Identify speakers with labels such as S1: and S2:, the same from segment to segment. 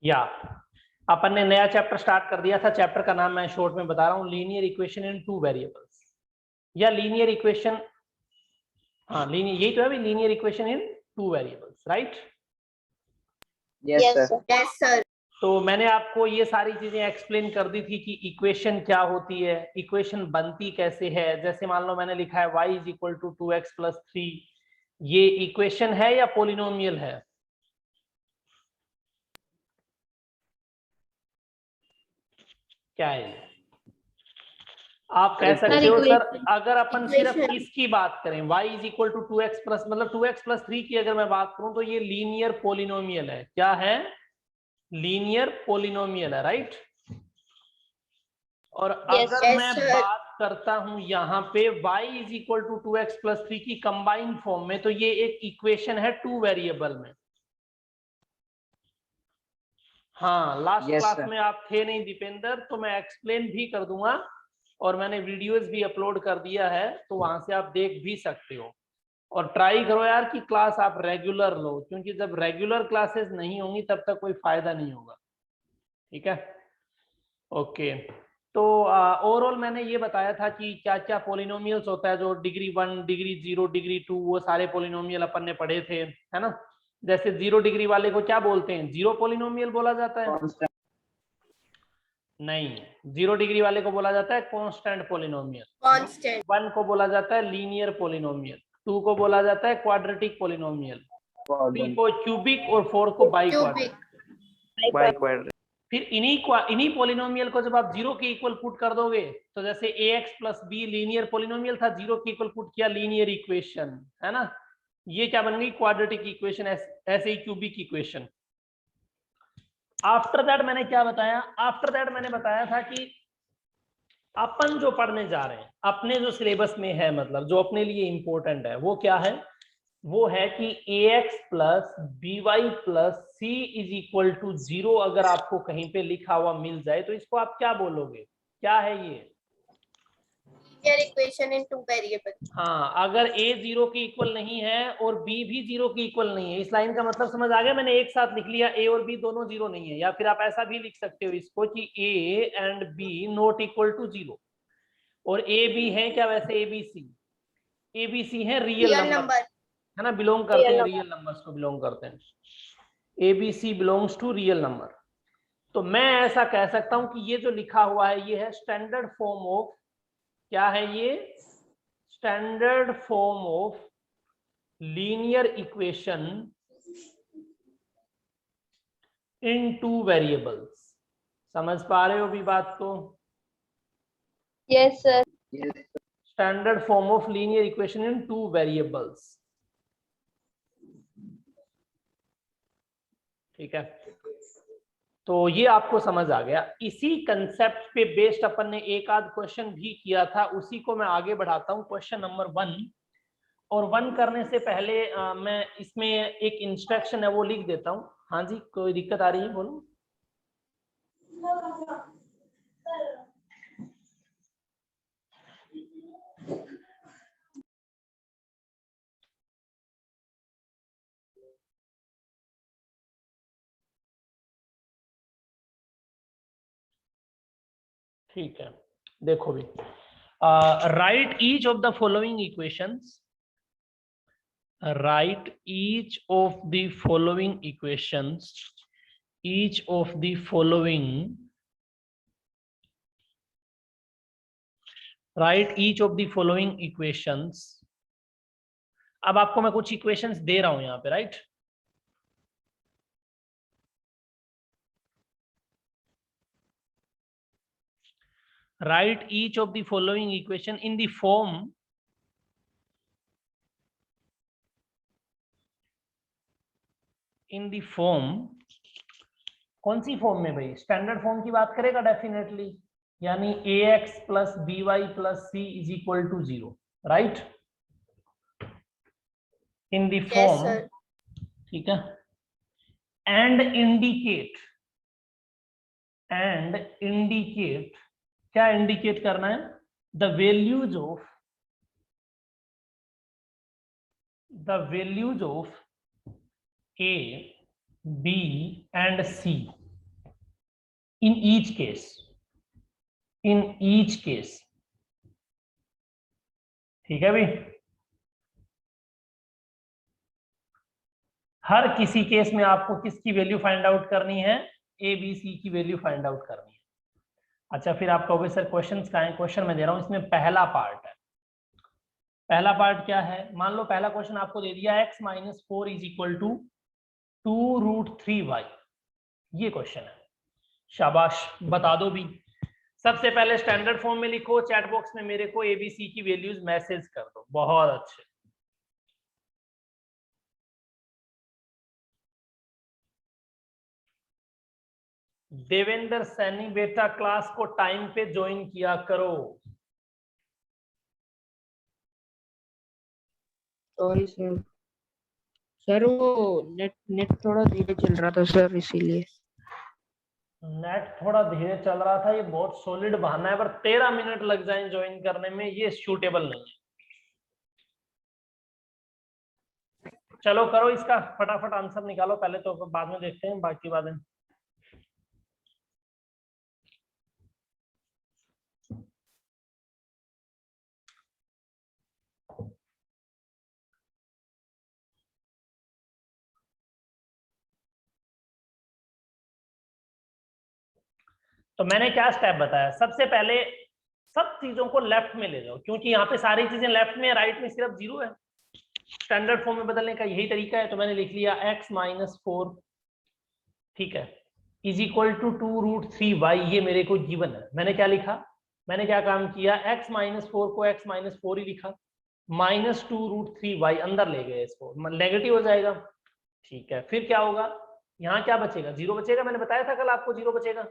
S1: या अपन ने नया चैप्टर स्टार्ट कर दिया था। चैप्टर का नाम मैं शॉर्ट में बता रहा हूँ, linear equation in two variables या लीनियर इक्वेशन। हाँ, लीनियर, यही तो है भाई, linear equation in two variables, right?
S2: Yes sir.
S1: तो मैंने आपको ये सारी चीजें एक्सप्लेन कर दी थी कि इक्वेशन क्या होती है, इक्वेशन बनती कैसे है। जैसे मान लो मैंने लिखा है y is equal to 2x plus 3, ये इक्वेशन है या पोलिनोमियल है? क्या है ये? आप कह सकते हो सर, अगर अपन सिर्फ इसकी बात करें y is equal to 2x plus, मतलब 2x प्लस 3 की अगर मैं बात करूं तो ये लीनियर पोलिनोमियल है। क्या है? लीनियर पोलिनोमियल है, राइट? और अगर मैं बात करता हूं यहाँ पे y is equal to 2x plus 3 की कंबाइंड फॉर्म में, तो ये एक इक्वेशन है टू वेरिएबल में। हाँ, लास्ट क्लास में आप थे नहीं दीपेंद्र, तो मैं एक्सप्लेन भी कर दूंगा और मैंने वीडियोस भी अपलोड कर दिया है, तो वहां से आप देख भी सकते हो। और ट्राई करो यार कि क्लास आप रेगुलर लो, क्योंकि जब रेगुलर क्लासेस नहीं होंगी तब तक कोई फायदा नहीं होगा। ठीक है, ओके। तो ओवरऑल मैंने ये बताया था कि क्या क्या पोलिनोमियल्स होता है, जो डिग्री 1, डिग्री 0, डिग्री 2, वो सारे पोलिनोमियल अपन ने पढ़े थे, है ना? जैसे 0 डिग्री वाले को क्या बोलते हैं? जीरो पोलिनोमियल बोला जाता है? नहीं, 0 डिग्री वाले को बोला जाता है कांस्टेंट पोलिनोमियल। 1 को बोला जाता है लीनियर पोलिनोमियल, 2 को बोला जाता है क्वाड्रेटिक पोलिनोमियल, 3 को क्यूबिक और 4 को बाई क्वाड्रेटिक। फिर इन्हीं पोलिनोमियल को जब आप 0 के इक्वल पुट कर दोगे, तो जैसे ax plus be linear polynomial था, 0 के इक्वल पुट किया, लीनियर इक्वेशन, है ना? ये क्या बन गई? क्वाड्रेटिक इक्वेशन, ऐसे ही क्यूबिक इक्वेशन। आफ्टर दैट मैंने क्या बताया? आफ्टर दैट मैंने बताया था कि अपन जो पढ़ने जा रहे हैं अपने जो सिलेबस में है, मतलब जो अपने लिए इंपॉर्टेंट है, वो क्या है? वो है कि ax plus B Y plus C is equal to 0 अगर आपको कहीं पे लिखा हुआ मिल जाए तो इसको आप क्या बोलोगे? क्या है ये?
S2: Linear equation in two variable.
S1: हाँ, अगर a 0 के इक्वल नहीं है और b भी 0 के इक्वल नहीं है, इस लाइन का मतलब समझ आ गया? मैंने एक साथ लिख लिया, a और b दोनों 0 नहीं है। या फिर आप ऐसा भी लिख सकते हो इसको कि a and b not equal to 0, और a b है क्या वैसे? a b c है रियल नंबर, है ना? बिलोंग करते हैं रियल नंबर्स को, बिलोंग करते हैं। A B C belongs to real number. तो मैं ऐसा कह सकता हूं कि ये जो लिखा हुआ है ये है स्टैंडर्ड फॉर्म ऑफ, क्या है ये? Standard form of linear equation in two variables. समझ पा रहे हो भी बात को?
S2: Yes sir.
S1: Standard form of linear equation in two variables. ठीक है, तो ये आपको समझ आ गया। इसी कंसेप्ट पे बेस्ड अपन ने एक आध क्वेश्चन भी किया था, उसी को मैं आगे बढ़ाता हूँ, क्वेश्चन नंबर 1। और 1 करने से पहले मैं इसमें एक इंस्ट्रक्शन है वो लिख देता हूँ। हाँ जी, कोई दिक्कत आ रही है? बोलो। ठीक है, देखो भी, right each of the following equations, write each of the following equations, each of the following, write each of the following equations। अब आपको मैं कुछ इक्वेशंस दे रहा हूं यहां पे, right? write each of the following equation in the form, in the form, कौन सी form में भाई? स्टैंडर्ड फॉर्म की बात करेगा डेफिनेटली, यानी ax plus B Y plus C is equal to 0, right? In the form, ठीक है, एंड इंडिकेट, एंड इंडिकेट, क्या इंडिकेट करना है? The values of, the values of A, B and C, in each case, ठीक है भाई। हर किसी case में आपको किसकी वैल्यू फाइंड आउट करनी है, ए बी सी की वैल्यू फाइंड आउट करनी है। अच्छा, फिर आप कहोगे सर क्वेश्चंस कहाँ हैं? क्वेश्चन मैं दे रहा हूं, इसमें पहला पार्ट है। पहला पार्ट क्या है? मान लो पहला क्वेश्चन आपको दे दिया x minus 4 is equal to 2√3y, ये क्वेश्चन है। शाबाश, बता दो भी। सबसे पहले स्टैंडर्ड फॉर्म में लिखो, चैट बॉक्स में मेरे को एबीसी की वैल्यूज मैसेज कर दो। बहुत अच्छे। देवेंद्र सैनी बेटा क्लास को टाइम पे ज्वाइन किया करो।
S3: सॉरी सर, सर वो नेट थोड़ा धीरे चल रहा था सर, इसीलिए।
S1: नेट थोड़ा धीरे चल रहा था, ये बहुत सॉलिड बहाना है, पर 13 मिनट लग जाए ज्वाइन करने में, ये सूटेबल नहीं है। चलो करो इसका फटाफट आंसर निकालो पहले, तो बाद में देखते हैं बाकी बातें। तो मैंने क्या स्टेप बताया? सबसे पहले सब चीजों को लेफ्ट में ले जाओ, क्योंकि यहाँ पे सारी चीजें लेफ्ट में, राइट में सिर्फ 0 है। स्टैंडर्ड फॉर्म में बदलने का यही तरीका है। तो मैंने लिख लिया x माइनस 4, ठीक है, इज इक्वल टू 2√3y, ये मेरे को गिवन है। मैंने क्या लिखा? मैंने क्या काम किया? x माइनस 4 को x माइनस 4 ही लिखा, माइनस 2√3y अंदर ले गए, इसको नेगेटिव हो जाएगा, ठीक है। फिर क्या होगा? यहाँ क्या बचेगा? 0 बचेगा। मैंने बताया था कल आपको 0 बचेगा।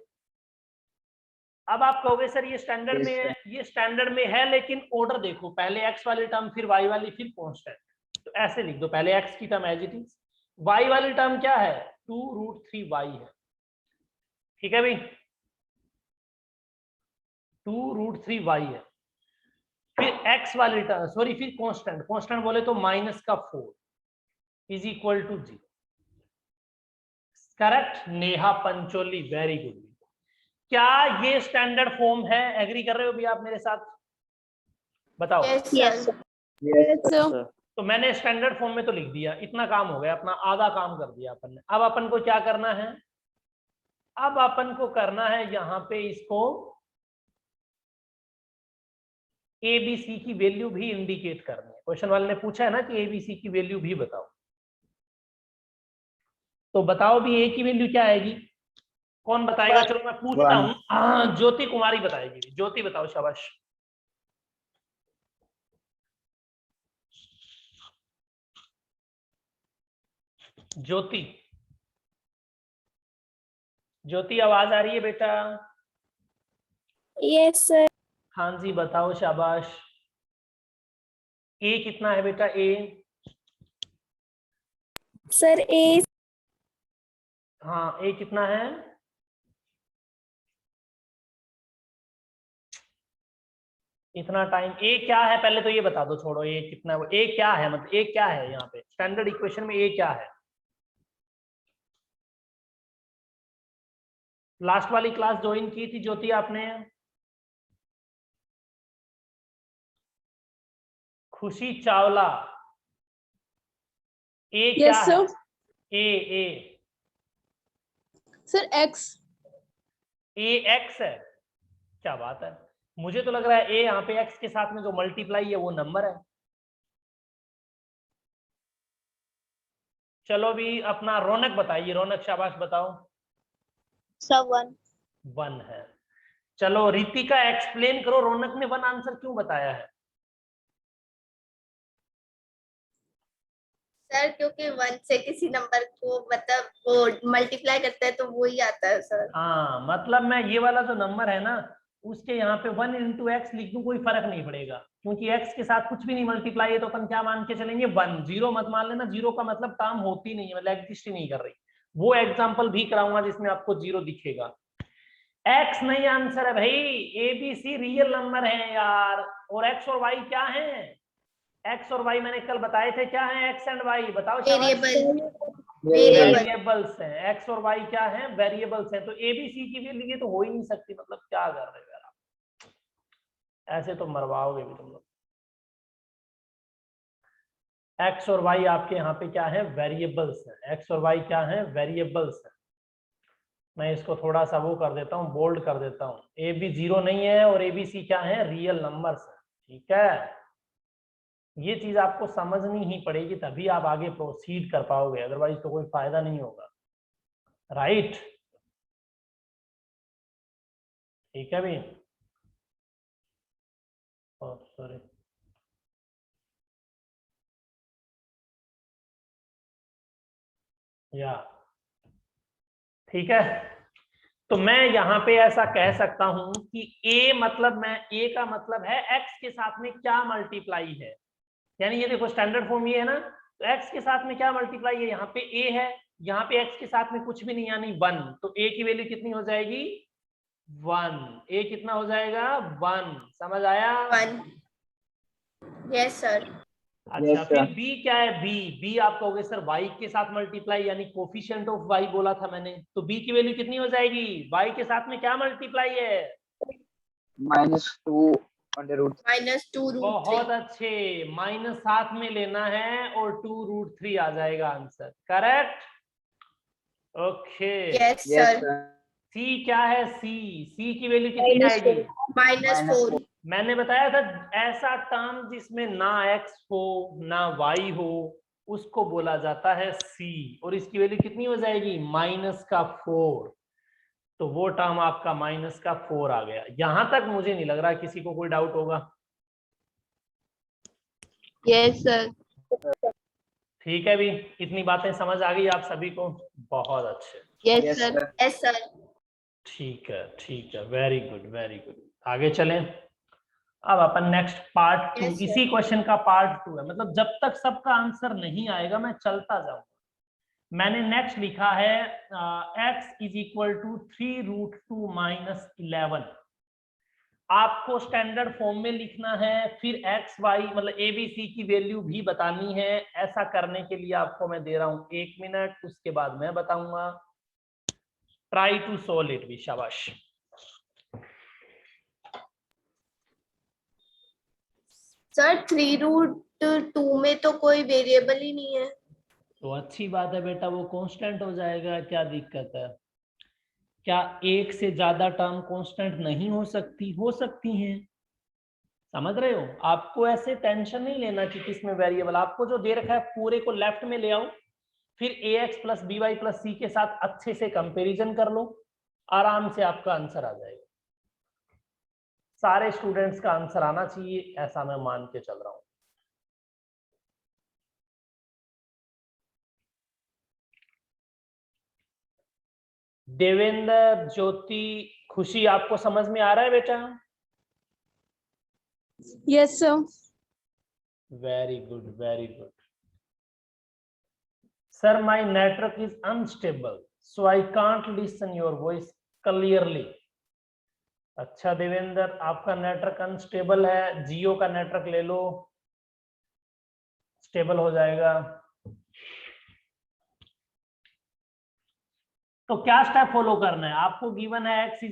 S1: अब आप कहोगे सर ये स्टैंडर्ड में है, ये स्टैंडर्ड में है, लेकिन ऑर्डर देखो, पहले x वाली टर्म, फिर y वाली, फिर कांस्टेंट। तो ऐसे लिख दो, पहले x की term as it is, y वाली टर्म क्या है? 2√3y है, ठीक है भाई, 2√3y है। फिर x वाली टर्म, सॉरी, फिर कांस्टेंट बोले तो माइनस का 4 is equal to 0। Correct Neha Pancholi, very good. क्या ये स्टैंडर्ड फॉर्म है? एग्री कर रहे हो भी आप मेरे साथ? बताओ।
S2: Yes, sir.
S1: तो मैंने स्टैंडर्ड फॉर्म में तो लिख दिया, इतना काम हो गया, अपना आधा काम कर दिया अपन ने। अब अपन को क्या करना है? अब अपन को करना है यहाँ पे इसको एबीसी की वैल्यू भी इंडिकेट करनी है। क्वेश्चन वाले ने पूछा है ना कि एबीसी की वैल्यू भी बताओ, तो बताओ भी ए की वैल्यू क्या आएगी? कौन बताएगा? चलो मैं पूछता हूँ। हाँ, ज्योति कुमारी बताएगी। ज्योति बताओ, शाबाश। ज्योति, ज्योति आवाज आ रही है बेटा?
S2: Yes, sir.
S1: हाँ जी, बताओ, शाबाश। ए कितना है बेटा? ए,
S2: Sir, A.
S1: हाँ, ए कितना है? इतना टाइम। ए क्या है पहले तो ये बता दो, छोड़ो ए कितना है। ए क्या है, मतलब ए क्या है यहाँ पे स्टैंडर्ड इक्वेशन में? ए क्या है? लास्ट वाली क्लास ज्वाइन की थी ज्योति आपने? खुशी चावला, ए क्या है? ए
S2: Sir, X.
S1: ए एक्स है, क्या बात है। मुझे तो लग रहा है ए यहाँ पे एक्स के साथ में जो मल्टीप्लाई है वो नंबर है। चलो भी अपना रौनक बताइए। रौनक, शाबाश, बताओ।
S2: Sir, 1.
S1: 1 है। चलो रितिका एक्सप्लेन करो, रौनक ने 1 आंसर क्यों बताया है?
S2: सर, क्योंकि 1 से किसी नंबर को मतलब वो मल्टीप्लाई करता है तो वो ही आता है सर।
S1: हाँ, मतलब मैं ये वाला जो नंबर है ना, उसके यहाँ पे 1 इंटू एक्स लिख दूं, कोई फर्क नहीं पड़ेगा, क्योंकि एक्स के साथ कुछ भी नहीं मल्टीप्लाई है, तो अपन क्या मान के चलेंगे? 1। 0 मत मान लेना, 0 का मतलब टर्म होती नहीं है, मतलब एग्जिस्ट ही नहीं कर रही। वो एग्जाम्पल भी कराऊंगा जिसमें आपको 0 दिखेगा। एक्स नहीं आंसर है भाई, एबीसी रियल नंबर है यार। और एक्स और वाई क्या है? एक्स और वाई मैंने कल बताए थे क्या है? एक्स एंड वाई, बताओ शाबाश।
S2: वेरिएबल। वेरिएबल।
S1: वेरिएबल्स हैं, एक्स और वाई क्या है, वेरिएबल्स हैं। तो ए बी सी की वैल्यू ये तो हो ही नहीं सकती, मतलब क्या कर रहे हो यार आप, ऐसे तो मरवाओगे भी तुम लोग। एक्स और वाई आपके यहाँ पे क्या है, वेरिएबल्स हैं। एक्स और वाई क्या है, वेरिएबल्स हैं। मैं इसको थोड़ा सा वो कर देता हूँ, बोल्ड कर देता हूँ। ए बी जीरो नहीं है और ए बी सी क्या है, रियल नंबर्स है। ठीक है, ये चीज आपको समझनी ही पड़ेगी, तभी आप आगे प्रोसीड कर पाओगे, अदरवाइज तो कोई फायदा नहीं होगा। राइट, ठीक है भी। सॉरी, या ठीक है। तो मैं यहाँ पे ऐसा कह सकता हूं कि a मतलब, मैं a का मतलब है x के साथ में क्या मल्टीप्लाई है, यानी ये देखो स्टैंडर्ड फॉर्म ये है ना, तो x के साथ में क्या मल्टीप्लाई है, यहाँ पे a है, यहाँ पे x के साथ में कुछ भी नहीं यानी 1, तो a की वैल्यू कितनी हो जाएगी, 1। a कितना हो जाएगा, 1। समझ आया?
S2: 1। Yes sir.
S1: अच्छा, फिर b क्या है, b आप कहोगे सर y के साथ मल्टीप्लाई, यानी कोफिशिएंट ऑफ y बोला था मैंने, तो b की वैल्यू कितनी हो जाएगी, y के साथ में क्या मल्टीप्लाई है,
S4: -2 √3।
S2: -2 √3।
S1: बहुत अच्छे, माइनस साथ में लेना है और 2 √3 आ जाएगा answer, correct. Okay,
S2: yes sir.
S1: c क्या है, c की वैल्यू कितनी आएगी,
S2: -4।
S1: मैंने बताया था ऐसा टर्म जिसमें ना x हो ना y हो उसको बोला जाता है c, और इसकी वैल्यू कितनी हो जाएगी, -4। तो वो टर्म आपका -4 आ गया। यहां तक मुझे नहीं लग रहा किसी को कोई डाउट होगा।
S2: Yes sir.
S1: ठीक है भी, इतनी बातें समझ आ गई आप सभी को, बहुत अच्छे।
S2: Yes sir. Yes sir.
S1: ठीक है, वेरी गुड वेरी गुड। आगे चलें, अब अपन नेक्स्ट पार्ट 2,
S2: Yes, sir.
S1: इसी क्वेश्चन का पार्ट 2 है, मतलब जब तक सबका आंसर नहीं आएगा मैं चलता जाऊंगा। मैंने नेक्स्ट लिखा है x = 3√2 - 11। आपको स्टैंडर्ड फॉर्म में लिखना है, फिर x y मतलब a b c की वैल्यू भी बतानी है। ऐसा करने के लिए आपको मैं दे रहा हूं 1 मिनट, उसके बाद मैं बताऊंगा। ट्राई टू सॉल्व इट भी, शाबाश।
S2: सर 3√2 में तो कोई वेरिएबल ही नहीं है।
S1: तो अच्छी बात है बेटा, वो कांस्टेंट हो जाएगा, क्या दिक्कत है, क्या एक से ज्यादा टर्म कांस्टेंट नहीं हो सकती, हो सकती हैं, समझ रहे हो। आपको ऐसे टेंशन नहीं लेना कि किसमें वेरिएबल, आपको जो दे रखा है पूरे को लेफ्ट में ले आओ, फिर ax + by + c के साथ अच्छे से कंपैरिजन कर लो, आराम से आपका आंसर आ जाएगा। सारे स्टूडेंट्स का आंसर आना चाहिए, ऐसा मैं मान के चल रहा हूं। देवेंद्र, ज्योति, खुशी, आपको समझ में आ रहा है बेटा?
S2: Yes sir.
S1: Very good very good. Sir my network is unstable so I can't listen your voice clearly. अच्छा देवेंद्र, आपका नेटवर्क अनस्टेबल है, जियो का नेटवर्क ले लो, स्टेबल हो जाएगा। तो क्या स्टेप फॉलो करना है आपको, गिवन है x =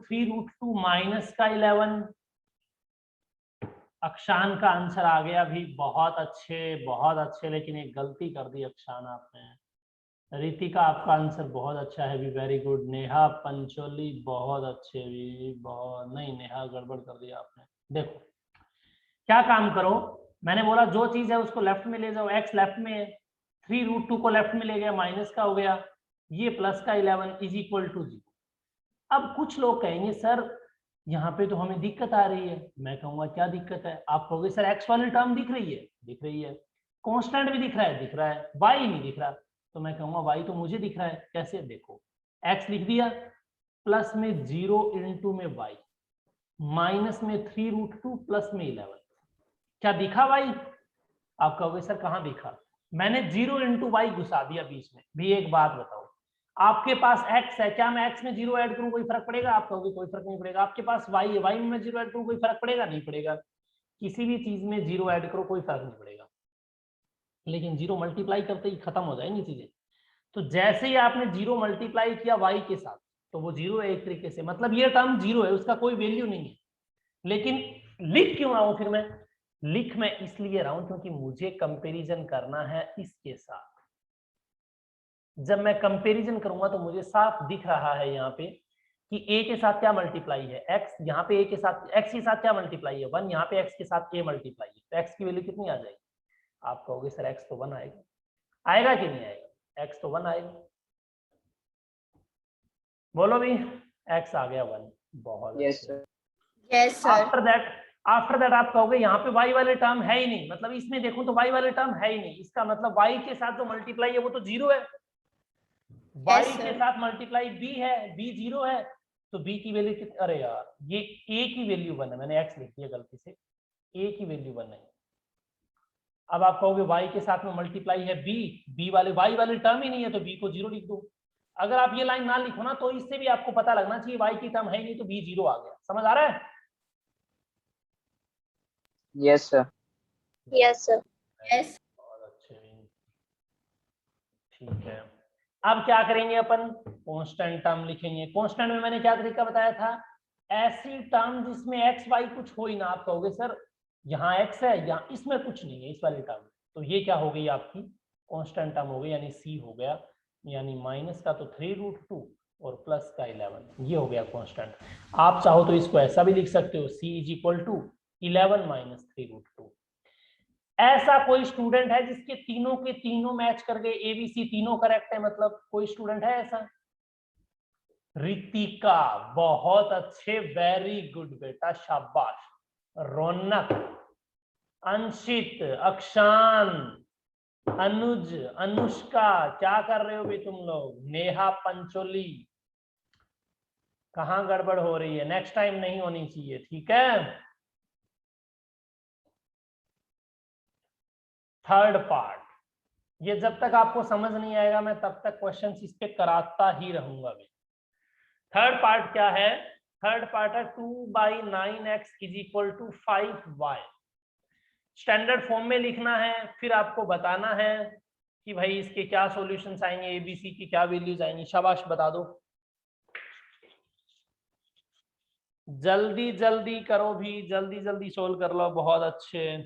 S1: 3√2 - 11। अक्षान का आंसर आ गया भी, बहुत अच्छे बहुत अच्छे, लेकिन एक गलती कर दी अक्षान आपने। रितिका, आपका आंसर बहुत अच्छा है भी, वेरी गुड। नेहा पंचोली, बहुत अच्छे भी, बहुत नहीं, नेहा गड़बड़ कर दिया आपने। देखो क्या काम करो, मैंने बोला जो चीज है उसको लेफ्ट में ले जाओ, x लेफ्ट में है, 3√2 को लेफ्ट में ले गया, माइनस का हो गया, ये प्लस का 11 = 0। अब कुछ लोग कहेंगे सर यहाँ पे तो हमें दिक्कत आ रही है, मैं कहूंगा क्या दिक्कत है, आप कहोगे सर एक्स वाली टर्म दिख रही है, दिख रही है, कांस्टेंट भी दिख रहा है, वाई नहीं दिख रहा, तो मैं कहूंगा वाई तो मुझे दिख रहा है। कैसे, देखो एक्स लिख दिया, प्लस में 0 × में वाई, माइनस में 3√2 प्लस में 11, क्या दिखा वाई? आप कहोगे सर कहाँ दिखा, मैंने 0 × वाई घुसा दिया बीच में। भी एक बात बताओ, आपके पास x है, क्या मैं x में 0 ऐड करूं कोई फर्क पड़ेगा? आप कहोगे कोई फर्क नहीं पड़ेगा। आपके पास y है, y में मैं 0 ऐड करूं कोई फर्क पड़ेगा? नहीं पड़ेगा। किसी भी चीज में 0 ऐड करो कोई फर्क नहीं पड़ेगा, लेकिन 0 मल्टीप्लाई करते ही खत्म हो जाएंगी चीजें। तो जैसे ही आपने 0 मल्टीप्लाई किया y के साथ तो वो 0 है एक तरीके से, मतलब ये टर्म 0 है, उसका कोई वैल्यू नहीं है। लेकिन लिख क्यों रहा हूं फिर मैं इसलिए रहा हूं क्योंकि मुझे कंपैरिजन करना है इसके साथ। जब मैं कंपैरिजन करूंगा तो मुझे साफ दिख रहा है यहाँ पे कि a के साथ क्या मल्टीप्लाई है, x यहाँ पे a के साथ, x के साथ क्या मल्टीप्लाई है 1, यहाँ पे x के साथ a मल्टीप्लाई है, तो x की वैल्यू कितनी आ जाएगी? आप कहोगे सर x तो 1 आएगा, आएगा कि नहीं आएगा? x तो 1 आएगा, बोलो भी, x आ गया 1। बहुत
S2: यस सर।
S1: आफ्टर दैट आप कहोगे यहाँ पे y वाले टर्म है ही नहीं, मतलब इसमें देखूं तो y वाले टर्म है ही नहीं, इसका मतलब y के साथ जो मल्टीप्लाई है वो तो 0 है, y के साथ मल्टीप्लाई b है, b 0 है, तो b की वैल्यू कितनी, अरे यार ये a की वैल्यू 1 है, मैंने x लिख दिया गलती से, a की वैल्यू 1 है। अब आप कहोगे y के साथ में मल्टीप्लाई है b वाले y वाले टर्म ही नहीं है तो b को 0 लिख दो। अगर आप ये लाइन ना लिखो ना तो इससे भी आपको पता लगना चाहिए y की टर्म है ही नहीं तो b 0 आ गया, समझ आ रहा है?
S4: Yes sir.
S2: Yes sir. Yes.
S1: बहुत अच्छे, ठीक है। अब क्या करेंगे अपन, कांस्टेंट टर्म लिखेंगे। कांस्टेंट में मैंने क्या तरीका बताया था, ऐसी टर्म जिसमें x y कुछ हो ही ना। आप कहोगे सर यहाँ x है, यहाँ इसमें कुछ नहीं है इस वाली टर्म में, तो ये क्या हो गई आपकी कांस्टेंट टर्म हो गई, यानी c हो गया, यानी माइनस का तो 3√2 और प्लस का 11, ये हो गया कांस्टेंट। आप चाहो तो इसको ऐसा भी लिख सकते हो, c = 11 - 3√2। ऐसा कोई स्टूडेंट है जिसके तीनों के तीनों मैच कर गए, एबीसी तीनों करेक्ट है, मतलब कोई स्टूडेंट है ऐसा? रितिका, बहुत अच्छे, वेरी गुड बेटा, शाबाश। रौनक, अंशित, अक्षान, अनुज, अनुष्का, क्या कर रहे हो भी तुम लोग? नेहा पंचोली, कहां गड़बड़ हो रही है? नेक्स्ट टाइम नहीं होनी चाहिए, ठीक है। थर्ड पार्ट, ये जब तक आपको समझ नहीं आएगा मैं तब तक क्वेश्चंस इस पे कराता ही रहूंगा मैं। थर्ड पार्ट क्या है? थर्ड पार्ट है 2/9x = 5y। स्टैंडर्ड फॉर्म में लिखना है, फिर आपको बताना है कि भाई इसके क्या सॉल्यूशंस आएंगे, एबीसी की क्या वैल्यूज आएंगी। शाबाश, बता दो, जल्दी जल्दी करो भी, जल्दी जल्दी सोल्व कर लो, बहुत अच्छे।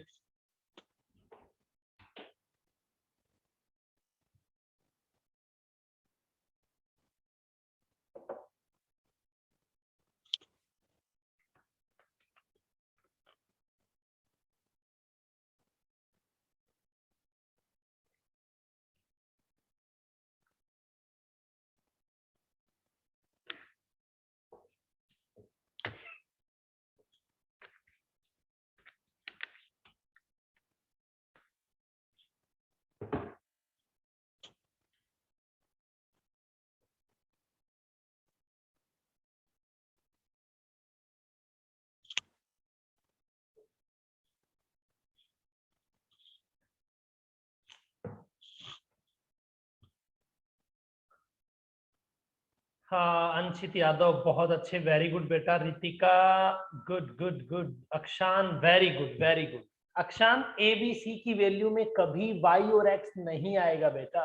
S1: हाँ, अंशित यादव बहुत अच्छे, वेरी गुड बेटा। Ritika, good good good. Akshan, very good very good. Akshan, ABC की वैल्यू में कभी y और x नहीं आएगा बेटा,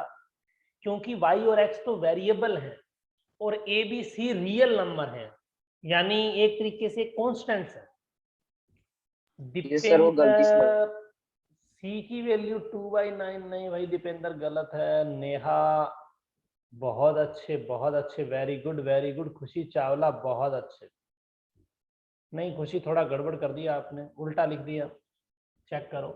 S1: क्योंकि y और x तो वेरिएबल है और एबीसी रियल नंबर है, यानी एक तरीके से कॉन्स्टेंट्स है। दीपेंद्र, सी की वैल्यू 2/9 नहीं भाई दीपेंद्र, गलत है। नेहा, बहुत अच्छे, वेरी गुड। खुशी चावला, बहुत अच्छे। नहीं खुशी, थोड़ा गड़बड़ कर दिया आपने, उल्टा लिख दिया, चेक करो।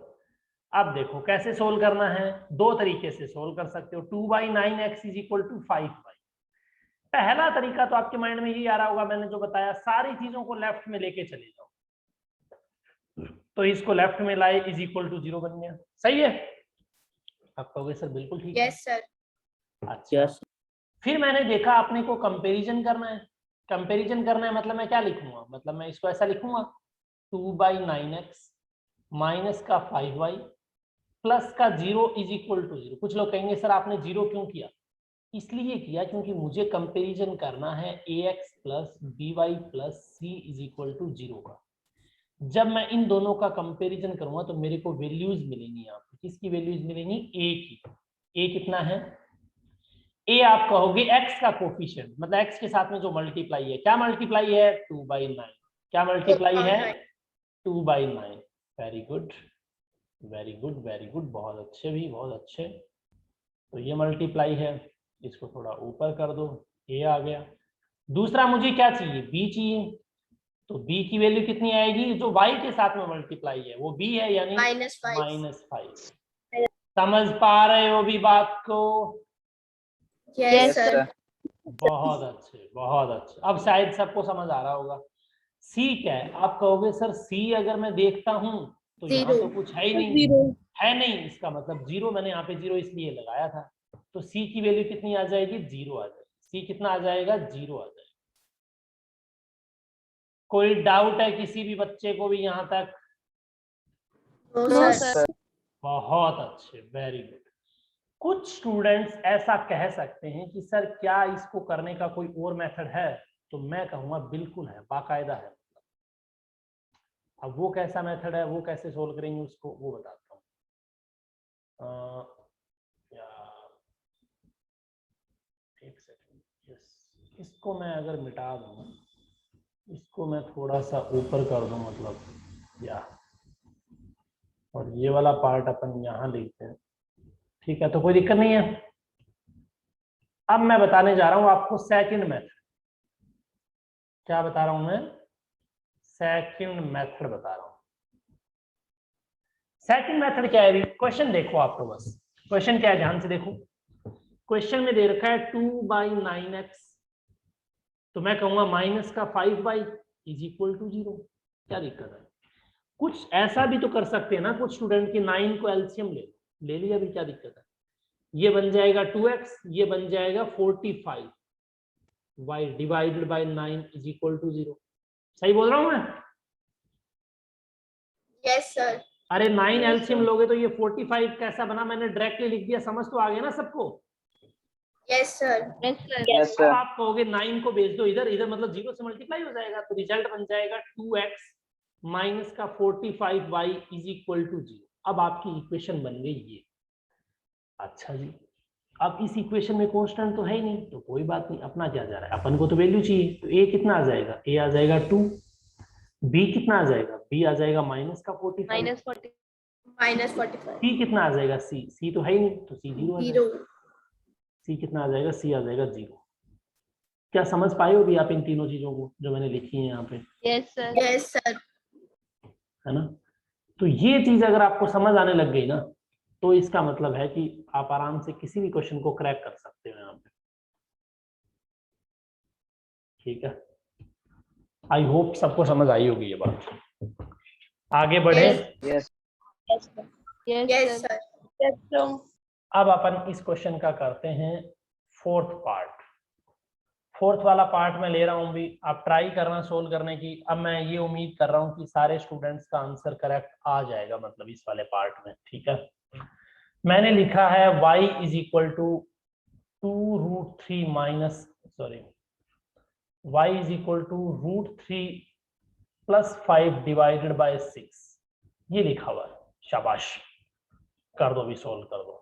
S1: अब देखो कैसे सोल्व करना है, दो तरीके से सोल्व कर सकते हो। 2/9x = 5y। पहला तरीका तो आपके माइंड में यही आ रहा होगा, मैंने जो बताया, सारी चीजों को लेफ्ट में लेके चले जाओ, तो इसको लेफ्ट में लाए = 0 बन गया, सही है? आप कहोगे सर बिल्कुल ठीक है।
S2: Yes sir.
S1: अच्छा, फिर मैंने देखा आपने को कंपैरिजन करना है। कंपैरिजन करना है मतलब मैं क्या लिखूंगा, मतलब मैं इसको ऐसा लिखूंगा, 2/9x माइनस का 5y प्लस का 0 = 0। कुछ लोग कहेंगे सर आपने 0 क्यों किया? इसलिए किया क्योंकि मुझे कंपैरिजन करना है ax + by + c = 0 का। जब मैं इन दोनों का कंपैरिजन करूंगा तो मेरे को वैल्यूज मिलेंगी यहाँ पे। किसकी वैल्यूज मिलेंगी? a की। a कितना है? ए आप कहोगे x का कोफिशिएंट, मतलब x के साथ में जो मल्टीप्लाई है, क्या मल्टीप्लाई है 2/9, क्या मल्टीप्लाई है 2/9। Very good very good very good, बहुत अच्छे भी, बहुत अच्छे। तो ये मल्टीप्लाई है, इसको थोड़ा ऊपर कर दो, ए आ गया। दूसरा मुझे क्या चाहिए, बी चाहिए, तो बी की वैल्यू कितनी आएगी, जो y के साथ में मल्टीप्लाई है वो b है, यानी -5। समझ पा रहे हो भी बात को?
S2: Yes sir.
S1: बहुत अच्छे बहुत अच्छे, अब शायद सबको समझ आ रहा होगा। सी क्या है, आप कहोगे सर सी अगर मैं देखता हूं तो यहाँ तो कुछ है ही नहीं, है नहीं, इसका मतलब जीरो, मैंने यहाँ पे जीरो इसलिए लगाया था। तो सी की वैल्यू कितनी आ जाएगी, जीरो आ जाएगी। सी कितना आ जाएगा, जीरो आ जाएगा। कोई डाउट है किसी भी बच्चे को भी यहाँ तक?
S2: No sir.
S1: बहुत अच्छे, वेरी गुड। कुछ स्टूडेंट्स ऐसा कह सकते हैं कि सर क्या इसको करने का कोई और मेथड है, तो मैं कहूँगा बिल्कुल है, बाकायदा है। अब वो कैसा मेथड है, वो कैसे सोल्व करेंगे उसको, वो बताता हूँ। एक सेकंड, यस, इसको मैं अगर मिटा दूँ, इसको मैं थोड़ा सा ऊपर कर दूँ, मतलब या, और ये वाला पार्ट अपन यहाँ लिखते हैं, ठीक है, तो कोई दिक्कत नहीं है। अब मैं बताने जा रहा हूँ आपको सेकंड मेथड। क्या बता रहा हूं मैं, सेकंड मेथड बता रहा हूं। सेकंड मेथड क्या है, क्वेश्चन देखो आपको, बस क्वेश्चन क्या है ध्यान से देखो। क्वेश्चन में दे रखा है 2/9x, तो मैं कहूंगा माइनस का 5y इज इक्वल टू 0। क्या दिक्कत है, कुछ ऐसा भी तो कर सकते हैं ना कुछ स्टूडेंट की, 9 को एलसीएम ले लिया भी, क्या दिक्कत है, ये बन जाएगा 2x, ये बन जाएगा 45, y divided by 9 is equal to 0। सही बोल रहा हूं मैं?
S2: Yes sir.
S1: अरे 9 एलसीएम लोगे तो ये 45 कैसा बना, मैंने डायरेक्टली लिख दिया, समझ तो आ गया ना सबको?
S2: Yes sir.
S1: अब आप कहोगे 9 को भेज दो इधर, इधर मतलब 0 से मल्टीप्लाई हो जाएगा, तो रिजल्ट बन जाएगा 2x माइनस का 45y इज इक्वल टू 0। अब आपकी इक्वेशन बन गई ये। अच्छा जी, अब इस इक्वेशन में कांस्टेंट तो है ही नहीं, तो कोई बात नहीं, अपना क्या जा रहा है, अपन को तो वैल्यू चाहिए, तो a कितना आ जाएगा, a आ जाएगा 2, b कितना आ जाएगा, b आ जाएगा माइनस का 45,
S2: -45।
S1: c कितना आ जाएगा, c तो है ही नहीं, तो c 0 आ जाएगा।
S2: 0।
S1: सी कितना आ जाएगा, सी आ जाएगा 0। क्या समझ पाए हो भी आप इन तीनों चीजों को जो मैंने लिखी है यहाँ पे?
S2: Yes sir.
S1: है ना? तो ये चीज अगर आपको समझ आने लग गई ना, तो इसका मतलब है कि आप आराम से किसी भी क्वेश्चन को क्रैक कर सकते हो यहाँ पे। ठीक है, आई होप सबको समझ आई होगी ये बात। आगे बढ़े।
S2: Yes sir.
S1: अब अपन इस क्वेश्चन का करते हैं फोर्थ पार्ट। फोर्थ वाला पार्ट में ले रहा हूं भी, आप ट्राई करना सोल्व करने की। अब मैं ये उम्मीद कर रहा हूं कि सारे स्टूडेंट्स का आंसर करेक्ट आ जाएगा, मतलब इस वाले पार्ट में। ठीक है, मैंने लिखा है y is equal to 2√3 minus, sorry, y is equal to √3 plus 5 divided by 6, ये लिखा हुआ है। शाबाश, कर दो भी, सोल्व कर दो।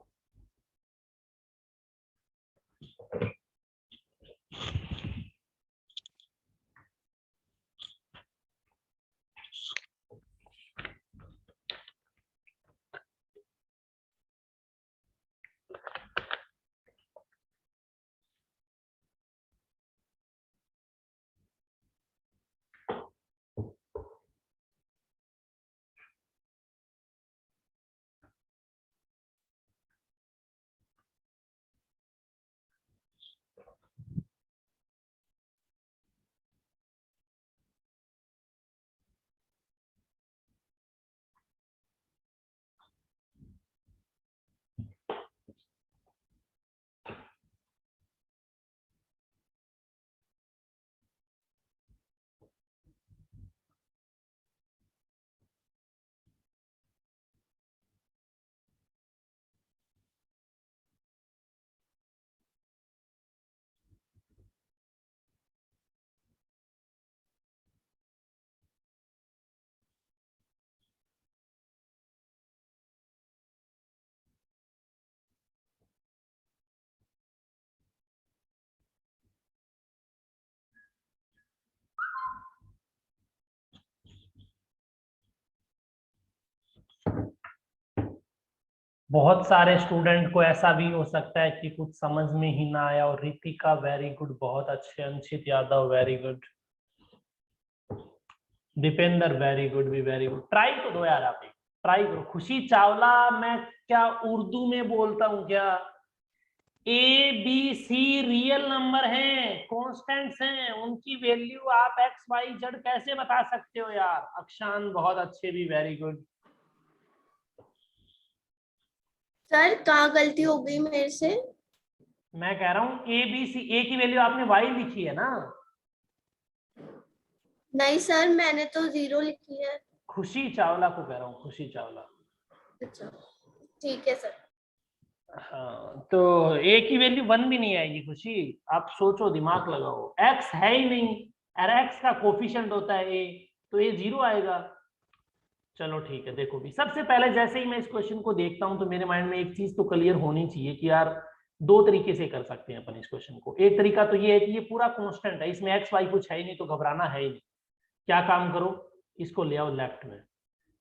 S1: बहुत सारे स्टूडेंट को ऐसा भी हो सकता है कि कुछ समझ में ही ना आया। और रितिका वेरी गुड, बहुत अच्छे। Anshit Yadav very good. Dipendra very good, भी वेरी गुड। ट्राई तो दो यार, आप ट्राई करो। खुशी चावला, मैं क्या उर्दू में बोलता हूँ क्या? A B C real number हैं, कॉन्स्टेंट्स हैं, उनकी वैल्यू आप एक्स वाई जेड कैसे बता सकते हो यार? अक्षान बहुत अच्छे, भी वेरी गुड।
S2: सर कहाँ गलती हो गई मेरे से?
S1: मैं कह रहा हूँ ए बी सी, ए की वैल्यू आपने वाई लिखी है ना?
S2: नहीं सर, मैंने तो 0 लिखी है।
S1: खुशी चावला को कह रहा हूँ, खुशी चावला।
S2: अच्छा ठीक है सर।
S1: हाँ, तो ए की वैल्यू 1 भी नहीं आएगी खुशी। आप सोचो, दिमाग लगाओ, एक्स है ही नहीं। अरे एक्स का कोफिशिएंट होता है ए, तो ए 0 आएगा। चलो ठीक है, देखो भी सबसे पहले जैसे ही मैं इस क्वेश्चन को देखता हूं तो मेरे माइंड में एक चीज तो क्लियर होनी चाहिए कि यार दो तरीके से कर सकते हैं अपन इस क्वेश्चन को। एक तरीका तो ये है कि ये पूरा कांस्टेंट है, इसमें एक्स वाई कुछ है ही नहीं, तो घबराना है ही नहीं। क्या काम करो, इसको ले आओ लेफ्ट में,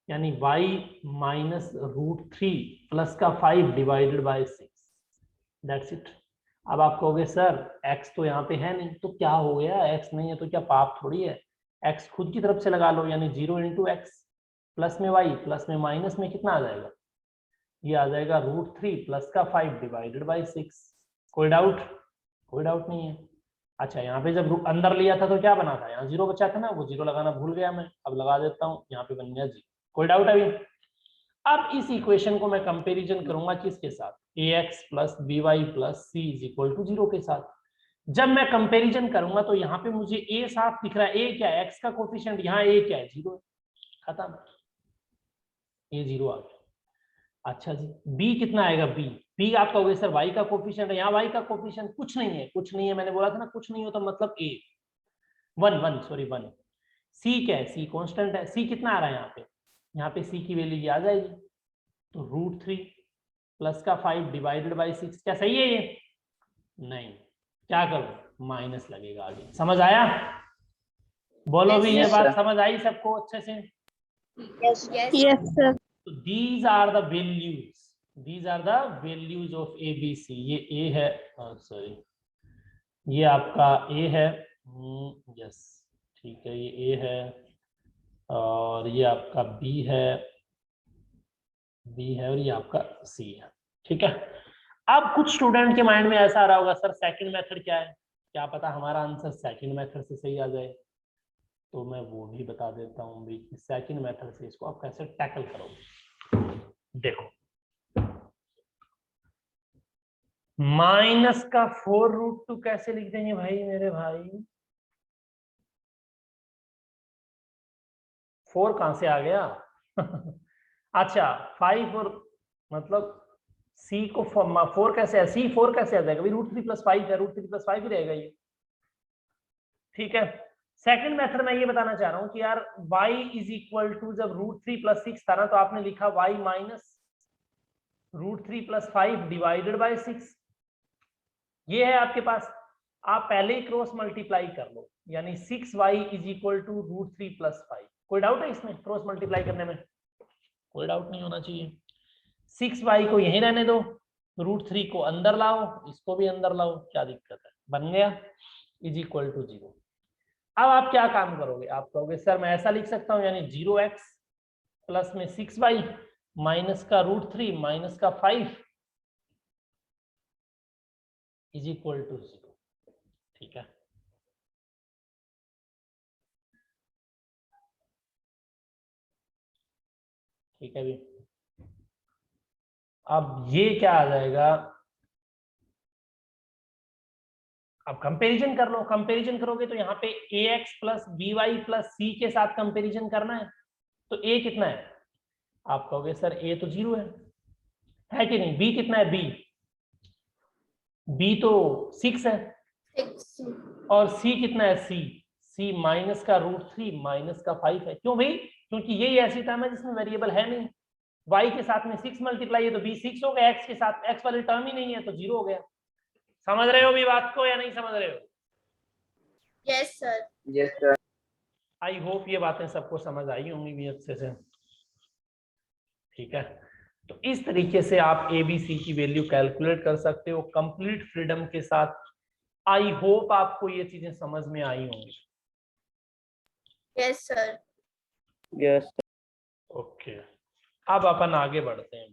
S1: यानी y माइनस √3 प्लस का 5 डिवाइडेड बाय 6, दैट्स इट। अब आप कहोगे सर x तो यहाँ पे है नहीं, तो क्या हो गया? x नहीं है तो क्या पाप थोड़ी है? x खुद की तरफ से लगा लो, यानी 0 इंटू एक्स, प्लस में y, प्लस में माइनस में कितना आ जाएगा? ये आ जाएगा √3 प्लस का 5 डिवाइडेड बाय 6। कोई डाउट? कोई डाउट नहीं है। अच्छा, यहाँ पे जब अंदर लिया था तो क्या बना था? यहाँ 0 बचा था ना, वो 0 लगाना भूल गया मैं, अब लगा देता हूँ, यहाँ पे बन गया 0। कोई डाउट अभी? अब इस इक्वेशन को मैं कंपैरिजन करूंगा किसके साथ? ax plus B Y plus C is equal to 0 के साथ। जब मैं कंपैरिजन करूंगा तो यहाँ पे मुझे a साफ दिख रहा है। a क्या है? x का कोफिशिएंट। यहाँ a क्या है? 0। खत्म, ये 0 आ गया। अच्छा जी, b कितना आएगा? b आप कहोगे सर y का कोफिशिएंट है। यहाँ y का कोफिशिएंट कुछ नहीं है, कुछ नहीं है, मैंने बोला था ना कुछ नहीं हो तो मतलब a 1 सॉरी 1। c क्या है? c कांस्टेंट है। c कितना आ रहा है यहाँ पे? यहाँ पे c की वैल्यू ये आ जाएगी, तो √3 प्लस का 5 डिवाइडेड बाय 6। क्या सही है ये? नहीं। क्या करो, माइनस लगेगा आगे। समझ आया? बोलो भी, ये बात समझ आई सबको अच्छे से?
S2: Yes
S3: yes sir.
S1: तो these are the values, these are the values of A B C. ये ए है, सॉरी ये आपका ए है। यस ठीक है, ये ए है, और ये आपका बी है, और ये आपका सी है। ठीक है। अब कुछ स्टूडेंट के माइंड में ऐसा आ रहा होगा सर सेकंड मेथड क्या है? क्या पता हमारा आंसर सेकंड मेथड से सही आ जाए। तो मैं वो भी बता देता हूँ भी कि सेकंड मेथड से इसको आप कैसे टैकल करोगे। देखो, माइनस का 4√2 कैसे लिख देंगे भाई मेरे भाई? 4 कहां से आ गया? अच्छा 5 और मतलब सी को 4 कैसे है? सी 4 कैसे आ जाएगा? √3 प्लस 5 है, √3 प्लस 5 ही रहेगा ये। ठीक है। सेकंड मेथड में ये बताना चाह रहा हूं कि यार y इज इक्वल टू, जब √3 प्लस 6 था ना तो आपने लिखा y minus √3 plus 5 divided by 6। ये है आपके पास, आप पहले ही क्रॉस मल्टीप्लाई कर लो, यानी 6y is equal to √3 plus 5। कोई डाउट है इसमें क्रॉस मल्टीप्लाई करने में? कोई डाउट नहीं होना चाहिए। 6y को यहीं रहने दो, √3 को अंदर लाओ, इसको भी अंदर लाओ, क्या दिक्कत है? बन गया इज इक्वल टू 0। अब आप क्या काम करोगे? आप कहोगे सर मैं ऐसा लिख सकता हूं, यानी 0x प्लस में 6y माइनस का √3 माइनस का 5 इज इक्वल टू 0। ठीक है। ठीक है भी, अब ये क्या आ जाएगा? अब कंपैरिजन कर लो। कंपैरिजन करोगे तो यहाँ पे ax plus B Y plus C के साथ कंपैरिजन करना है। तो a कितना है? आप कहोगे सर a तो 0 है कि नहीं? b कितना है? b तो 6 है,
S2: 6।
S1: और c कितना है? c माइनस का √3 माइनस का 5 है। क्यों भाई? क्योंकि यही ऐसी टर्म है जिसमें वेरिएबल है नहीं। y के साथ में 6 मल्टीप्लाई है तो b 6 हो गया, x के साथ x वाली टर्म ही नहीं है तो 0 हो गया। समझ रहे हो भी बात को या नहीं समझ रहे हो?
S2: Yes sir.
S4: Yes sir.
S1: I hope ये बातें सबको समझ आई होंगी भी अच्छे से। ठीक है। तो इस तरीके से आप ABC की वैल्यू कैलकुलेट कर सकते हो कंप्लीट फ्रीडम के साथ। आई होप आपको ये चीजें समझ में आई होंगी।
S2: Yes sir.
S3: यस।
S1: ओके, अब अपन आगे बढ़ते हैं।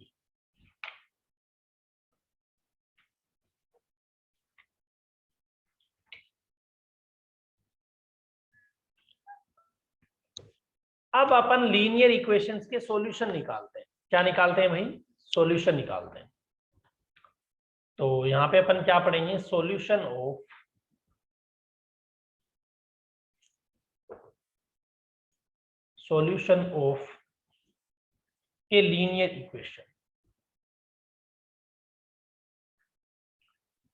S1: अब अपन लीनियर इक्वेशंस के सॉल्यूशन निकालते हैं। क्या निकालते हैं भाई? सॉल्यूशन निकालते हैं। तो यहाँ पे अपन क्या पढ़ेंगे? Solution of a linear equation.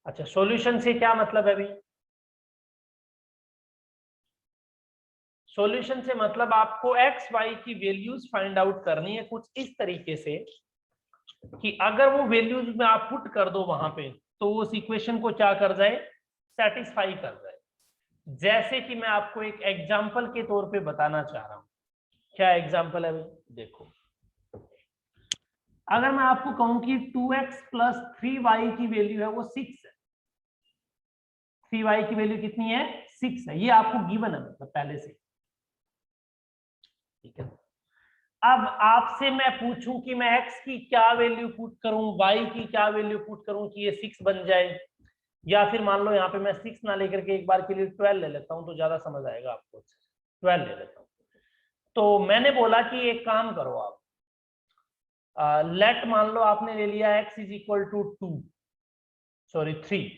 S1: अच्छा, सॉल्यूशन से क्या मतलब है भाई? सॉल्यूशन से मतलब आपको एक्स वाई की वैल्यूज फाइंड आउट करनी है कुछ इस तरीके से कि अगर वो वैल्यूज में आप पुट कर दो वहां पे तो उस इक्वेशन को क्या कर जाए? सेटिस्फाई कर जाए। जैसे कि मैं आपको एक एग्जांपल के तौर पे बताना चाह रहा हूं। क्या एग्जांपल है भाई? देखो, अगर मैं आपको कहूं कि 2x प्लस 3y की वैल्यू है वो 6 है। 3y की वैल्यू कितनी है? 6 है। ये आपको गिवन है मतलब पहले से, ठीक है। अब आपसे मैं पूछूं कि मैं x की क्या वैल्यू पुट करूं, y की क्या वैल्यू पुट करूं कि ये 6 बन जाए, या फिर मान लो यहाँ पे मैं 6 ना लेकर के एक बार के लिए 12 ले लेता हूं तो ज्यादा समझ आएगा आपको। 12 ले लेता हूं। तो मैंने बोला कि एक काम करो आप, लेट मान लो आपने ले लिया x is equal to 3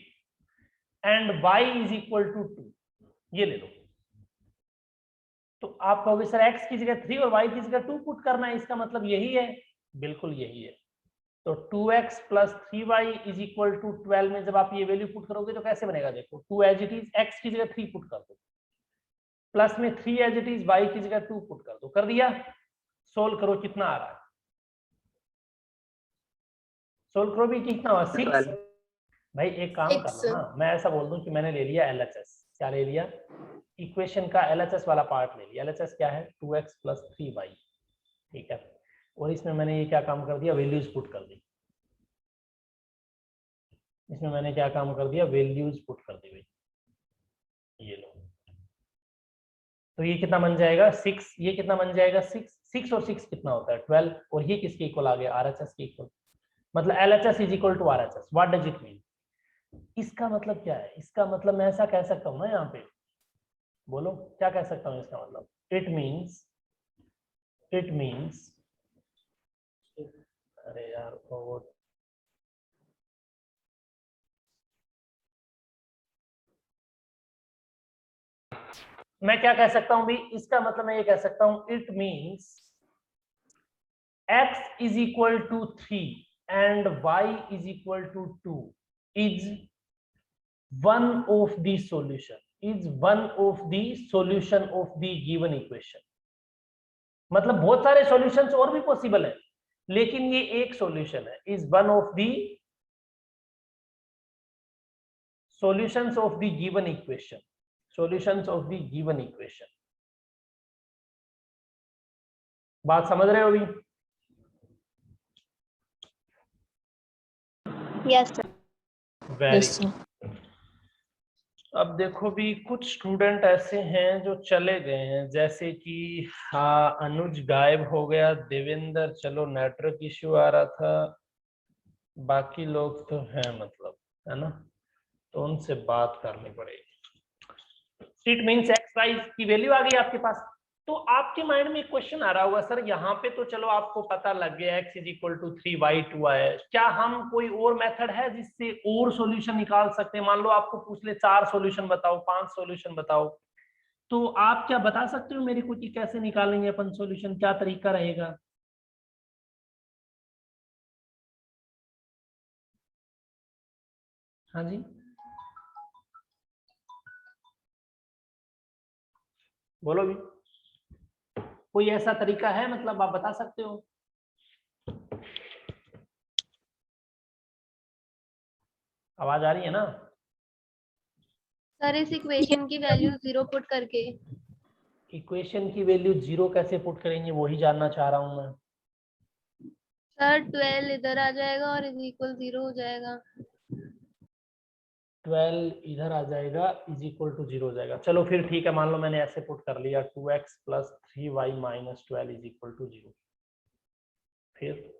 S1: and y is equal to 2, ये ले लो। तो आप कहोगे सर x की जगह 3 और y की जगह 2 पुट करना है, इसका मतलब यही है? बिल्कुल यही है। तो 2x plus 3y is equal to 12 में जब आप ये वैल्यू पुट करोगे तो कैसे बनेगा? देखो, 2 एज इट इज, x की जगह 3 पुट कर दो, प्लस में 3 एज इट इज, y की जगह 2 पुट कर दो। कर दिया? सोल्व करो, कितना आ रहा है? सोल्व करो भी, कितना हुआ? 6। भाई एक काम कर लो ना, मैं ऐसा बोल दूं कि मैंने ले लिया LHS। क्या ले लिया? इक्वेशन का LHS वाला पार्ट ले लिया। LHS क्या है? 2x प्लस 3y, ठीक है। और इसमें मैंने ये क्या काम कर दिया? वैल्यूज पुट कर दी। इसमें मैंने क्या काम कर दिया? वैल्यूज पुट कर दी भाई, ये लो। तो ये कितना बन जाएगा? 6। ये कितना बन जाएगा? 6। 6 और 6 कितना होता है? 12। और ये किसके इक्वल आ गया? RHS के इक्वल। मतलब LHS is equal to RHS। What does it mean? इसका मतलब क्या है? इसका मतलब मैं ऐसा कह सकता हूँ ना, यहाँ पे बोलो क्या कह सकता हूँ इसका मतलब? इट मीन्स अरे यार मैं क्या कह सकता हूँ भी? इसका मतलब मैं ये कह सकता हूँ, it means x is equal to 3 and y is equal to 2 is one of the solution of the given equation. मतलब बहुत सारे सॉल्यूशंस और भी पॉसिबल है, लेकिन ये एक सॉल्यूशन है। Is one of the solutions of the given equation. Solutions of the given equation. बात समझ रहे हो अभी?
S2: Yes sir.
S1: Very good. अब देखो भी, कुछ स्टूडेंट ऐसे हैं जो चले गए हैं, जैसे कि अनुज गायब हो गया, देवेंद्र चलो नेटवर्क इश्यू आ रहा था, बाकी लोग तो हैं मतलब, है ना, तो उनसे बात करनी पड़ेगी। इट मींस एक्स वाई की वैल्यू आ गई आपके पास। तो आपके माइंड में क्वेश्चन आ रहा होगा, सर यहाँ पे तो चलो आपको पता लग गया x is equal to 3y2 है, क्या हम कोई और मेथड है जिससे और सॉल्यूशन निकाल सकते हैं? मान लो आपको पूछ ले 4 सॉल्यूशन बताओ, 5 सॉल्यूशन बताओ, तो आप क्या बता सकते हो मेरे को कि कैसे निकालेंगे अपन सॉल्यूशन? क्या तरीका रहेगा? हाँ जी, बोलो भी, कोई ऐसा तरीका है मतलब आप बता सकते हो? आवाज आ रही है ना?
S4: सर इस इक्वेशन की वैल्यू 0 पुट करके।
S1: इक्वेशन की वैल्यू 0 कैसे पुट करेंगे, वही जानना चाह रहा हूं मैं।
S4: सर 12 इधर आ जाएगा और इज इक्वल 0 हो जाएगा।
S1: 12 इधर आ जाएगा इज इक्वल टू 0 हो जाएगा। चलो फिर ठीक है, मान लो मैंने ऐसे पुट कर लिया 2x plus 3y minus 12 is equal to 0। फिर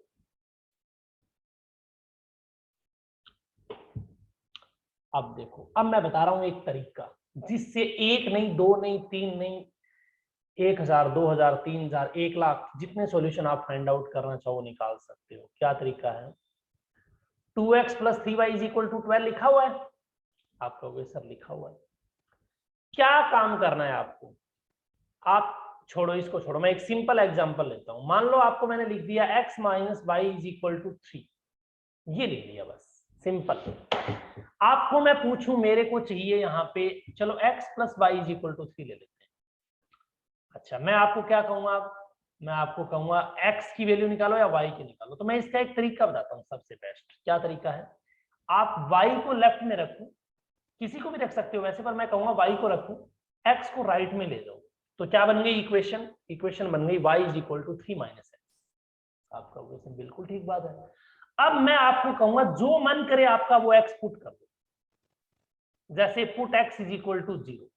S1: अब देखो, अब मैं बता रहा हूं एक तरीका जिससे एक नहीं, दो नहीं, तीन नहीं, 1000, 2000, 3000, 1,00,000 जितने सॉल्यूशन आप फाइंड आउट करना चाहो निकाल सकते हो। क्या तरीका है? 2x plus 3y is equal to 12 लिखा हुआ है, आप कहोगे सर लिखा हुआ है। क्या काम करना है आपको? आप छोड़ो, इसको छोड़ो, मैं एक सिंपल एग्जांपल लेता हूं। मान लो आपको मैंने लिख दिया x minus Y is equal to 3, ये लिख लिया, बस सिंपल। आपको मैं पूछूं, मेरे को चाहिए यहाँ पे, चलो x plus Y is equal to 3 ले लेते हैं। अच्छा, मैं आपको क्या कहूंगा? मैं आपको कहूंगा x की वैल्यू निकालो या y की निकालो। तो मैं इसका एक तरीका बताता हूँ, सबसे बेस्ट क्या तरीका है। आप y को लेफ्ट में रखो, किसी को भी रख सकते हो वैसे, पर मैं कहूंगा y को रखो, x को राइट में ले जाओ। तो क्या बन गई इक्वेशन? इक्वेशन बन गई y is equal to 3 minus x। आपका क्वेश्चन बिल्कुल ठीक बात है। अब मैं आपको कहूंगा जो मन करे आपका वो x पुट कर दो, जैसे put x is equal to 0।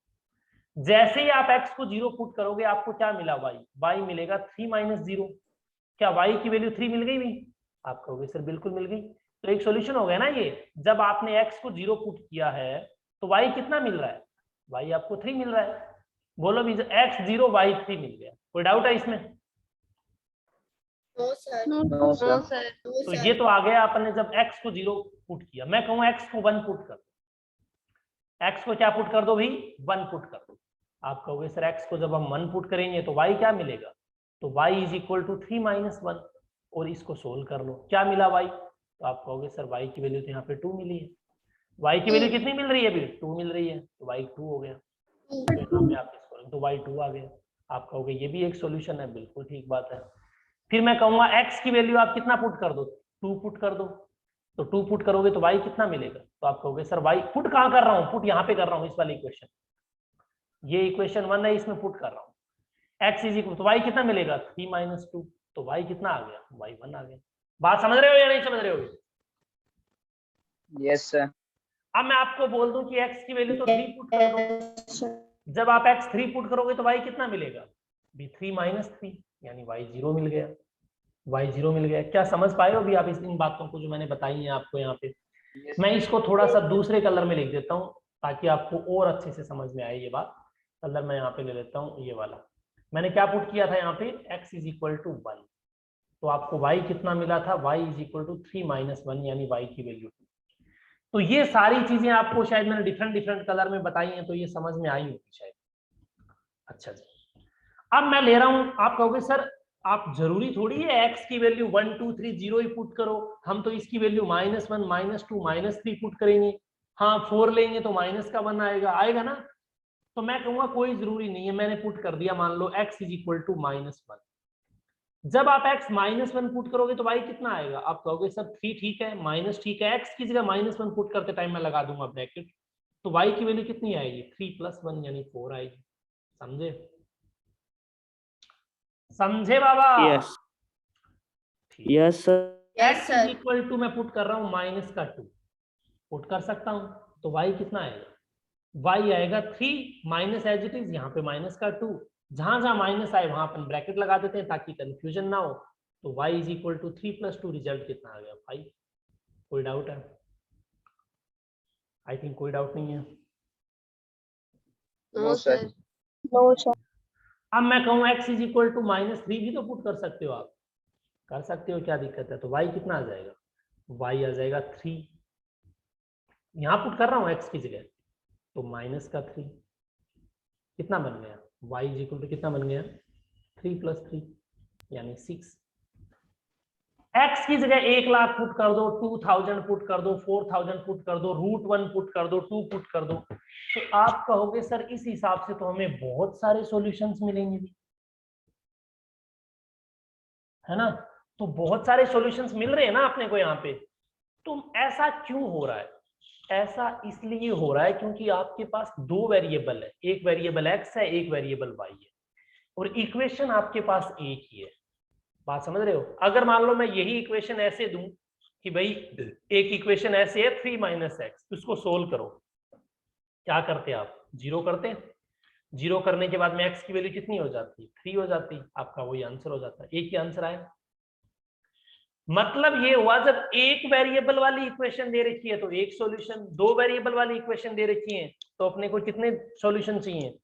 S1: जैसे ही आप x को 0 पुट करोगे आपको क्या मिला? y मिलेगा 3 माइनस 0। क्या y की वैल्यू 3 मिल गई भी? आप कहोगे सर बिल्कुल मिल गई। तो एक सॉल्यूशन हो गया ना ये। जब आपने x को 0 पुट किया है तो y कितना मिल रहा है? y आपको 3 मिल रहा है। बोलो भी, x 0 y 3 मिल गया। कोई डाउट है इसमें?
S2: No sir.
S4: No sir.
S1: तो ये तो आ गया अपने जब x को 0 पुट किया। मैं कहूँ x को 1 पुट कर दो। x को क्या पुट कर दो भाई? 1 पुट कर दो। आप कहोगे सर x को जब हम 1 पुट करेंगे तो y क्या मिलेगा? तो y is equal to 3 minus 1। और इसको सोल्व कर लो, क्या मिला y? तो आप कहोगे सर y की वैल्यू तो यहाँ पे 2 मिली है। y की वैल्यू कितनी मिल रही है अभी? 2 मिल रही है, तो y 2 हो गया। तो यहाँ पे आप इसको, तो y 2 आ गया। आप कहोगे ये भी एक सॉल्यूशन है, बिल्कुल ठीक बात है। फिर मैं कहूंगा x की वैल्यू आप कितना पुट कर दो? 2 पुट कर दो। तो 2 पुट करोगे तो y कितना मिलेगा? तो आप कहोगे सर y पुट कहाँ कर रहा हूँ? पुट यहाँ पे कर रहा हूँ, इस वाले इक्वेशन। ये इक्वेशन 1 है, इसमें पुट कर रहा हूँ। x इज इक्वल, तो y कितना मिलेगा? 3 माइनस 2। तो y कितना आ गया? y 1 आ गया। बात समझ रहे हो या नहीं समझ रहे हो?
S5: Yes sir.
S1: अब मैं आपको बोल दूं कि x की वैल्यू तो 3 पुट कर दो। जब आप x 3 पुट करोगे तो y कितना मिलेगा? भी 3 माइनस 3, यानी y 0 मिल गया। y 0 मिल गया। क्या समझ पाए हो अभी आप इन बातों को जो मैंने बताई है आपको यहाँ पे? मैं इसको थोड़ा सा दूसरे कलर में लिख देता हूँ ताकि आपको और अच्छे से समझ में आए ये बात। कलर मैं यहाँ पे ले लेता हूँ, ये वाला। मैंने क्या पुट किया था यहाँ पे? x is equal to 1। तो आपको y कितना मिला था? y is equal to 3 minus 1, यानी y की वैल्यू 2। तो ये सारी चीजें आपको शायद मैंने डिफरेंट डिफरेंट कलर में बताई हैं, तो ये समझ में आई होगी शायद। अच्छा जी, अब मैं ले रहा हूं, आप कहोगे सर आप जरूरी थोड़ी है x की वैल्यू 1 2 3 0 ही पुट करो, हम तो इसकी वैल्यू -1 -2 -3 पुट करेंगे। हाँ 4 लेंगे तो माइनस का 1 आएगा ना। तो मैं कहूंगा कोई जरूरी नहीं है, मैंने पुट कर दिया, मान लो x इज इक्वल टू -1। जब आप x -1 पुट करोगे तो y कितना आएगा? आप कहोगे सर 3 ठीक है, माइनस ठीक है, x की जगह -1 पुट करते टाइम मैं लगा दूंगा ब्रैकेट, तो y की वैल्यू कितनी आएगी? 3 + 1 यानी 4 आएगी। समझे? समझे बाबा?
S5: Yes yes sir.
S1: x is equal to मैं पुट कर रहा हूँ -2 पुट कर सकता हूँ, तो y कितना आएगा? y आएगा 3 माइनस एज इट इज, यहाँ पे -2, जहां जहां माइनस आए वहां अपन ब्रैकेट लगा देते हैं ताकि कंफ्यूजन ना हो। तो y is equal to 3 + 2, result कितना आ गया? 5। कोई डाउट है? आई थिंक कोई डाउट नहीं है।
S4: No sir.
S1: अब मैं कहूँ x इज इक्वल टू -3 भी तो पुट कर सकते हो आप, कर सकते हो, क्या दिक्कत है? तो y कितना आ जाएगा? y आ जाएगा 3, यहाँ पुट कर रहा हूँ x की जगह, तो -3 कितना बन गया? y इज इक्वल टू कितना बन गया? 3 + 3 यानी 6। x की जगह 1,00,000 पुट कर दो, 2000 पुट कर दो, 4000 पुट कर दो, √1 पुट कर दो, 2 पुट कर दो, तो आप कहोगे सर इस हिसाब से तो हमें बहुत सारे सॉल्यूशंस मिलेंगे भी, है ना? तो बहुत सारे सॉल्यूशंस मिल रहे हैं ना अपने को यहाँ पे। तो ऐसा क्यों हो रहा है? ऐसा इसलिए हो रहा है क्योंकि आपके पास 2 वेरिएबल है, एक वेरिएबल x है, एक वेरिएबल y है, और इक्वेशन आपके पास एक ही है। बात समझ रहे हो? अगर मान लो मैं यही इक्वेशन ऐसे दूं कि भाई एक इक्वेशन ऐसे है 3 - x, उसको सोल्व करो, क्या करते आप? 0 करते हैं। 0 करने के बाद में x की वैल्यू कितनी हो जाती? 3 हो जाती। आपका वही आंसर हो जाता है, एक ही आंसर आया। मतलब ये हुआ जब एक वेरिएबल वाली इक्वेशन दे रखी है तो एक सॉल्यूशन, दो वेरिएबल वाली इक्वेशन दे रखी है तो अपने को कितने सॉल्यूशन चाहिए?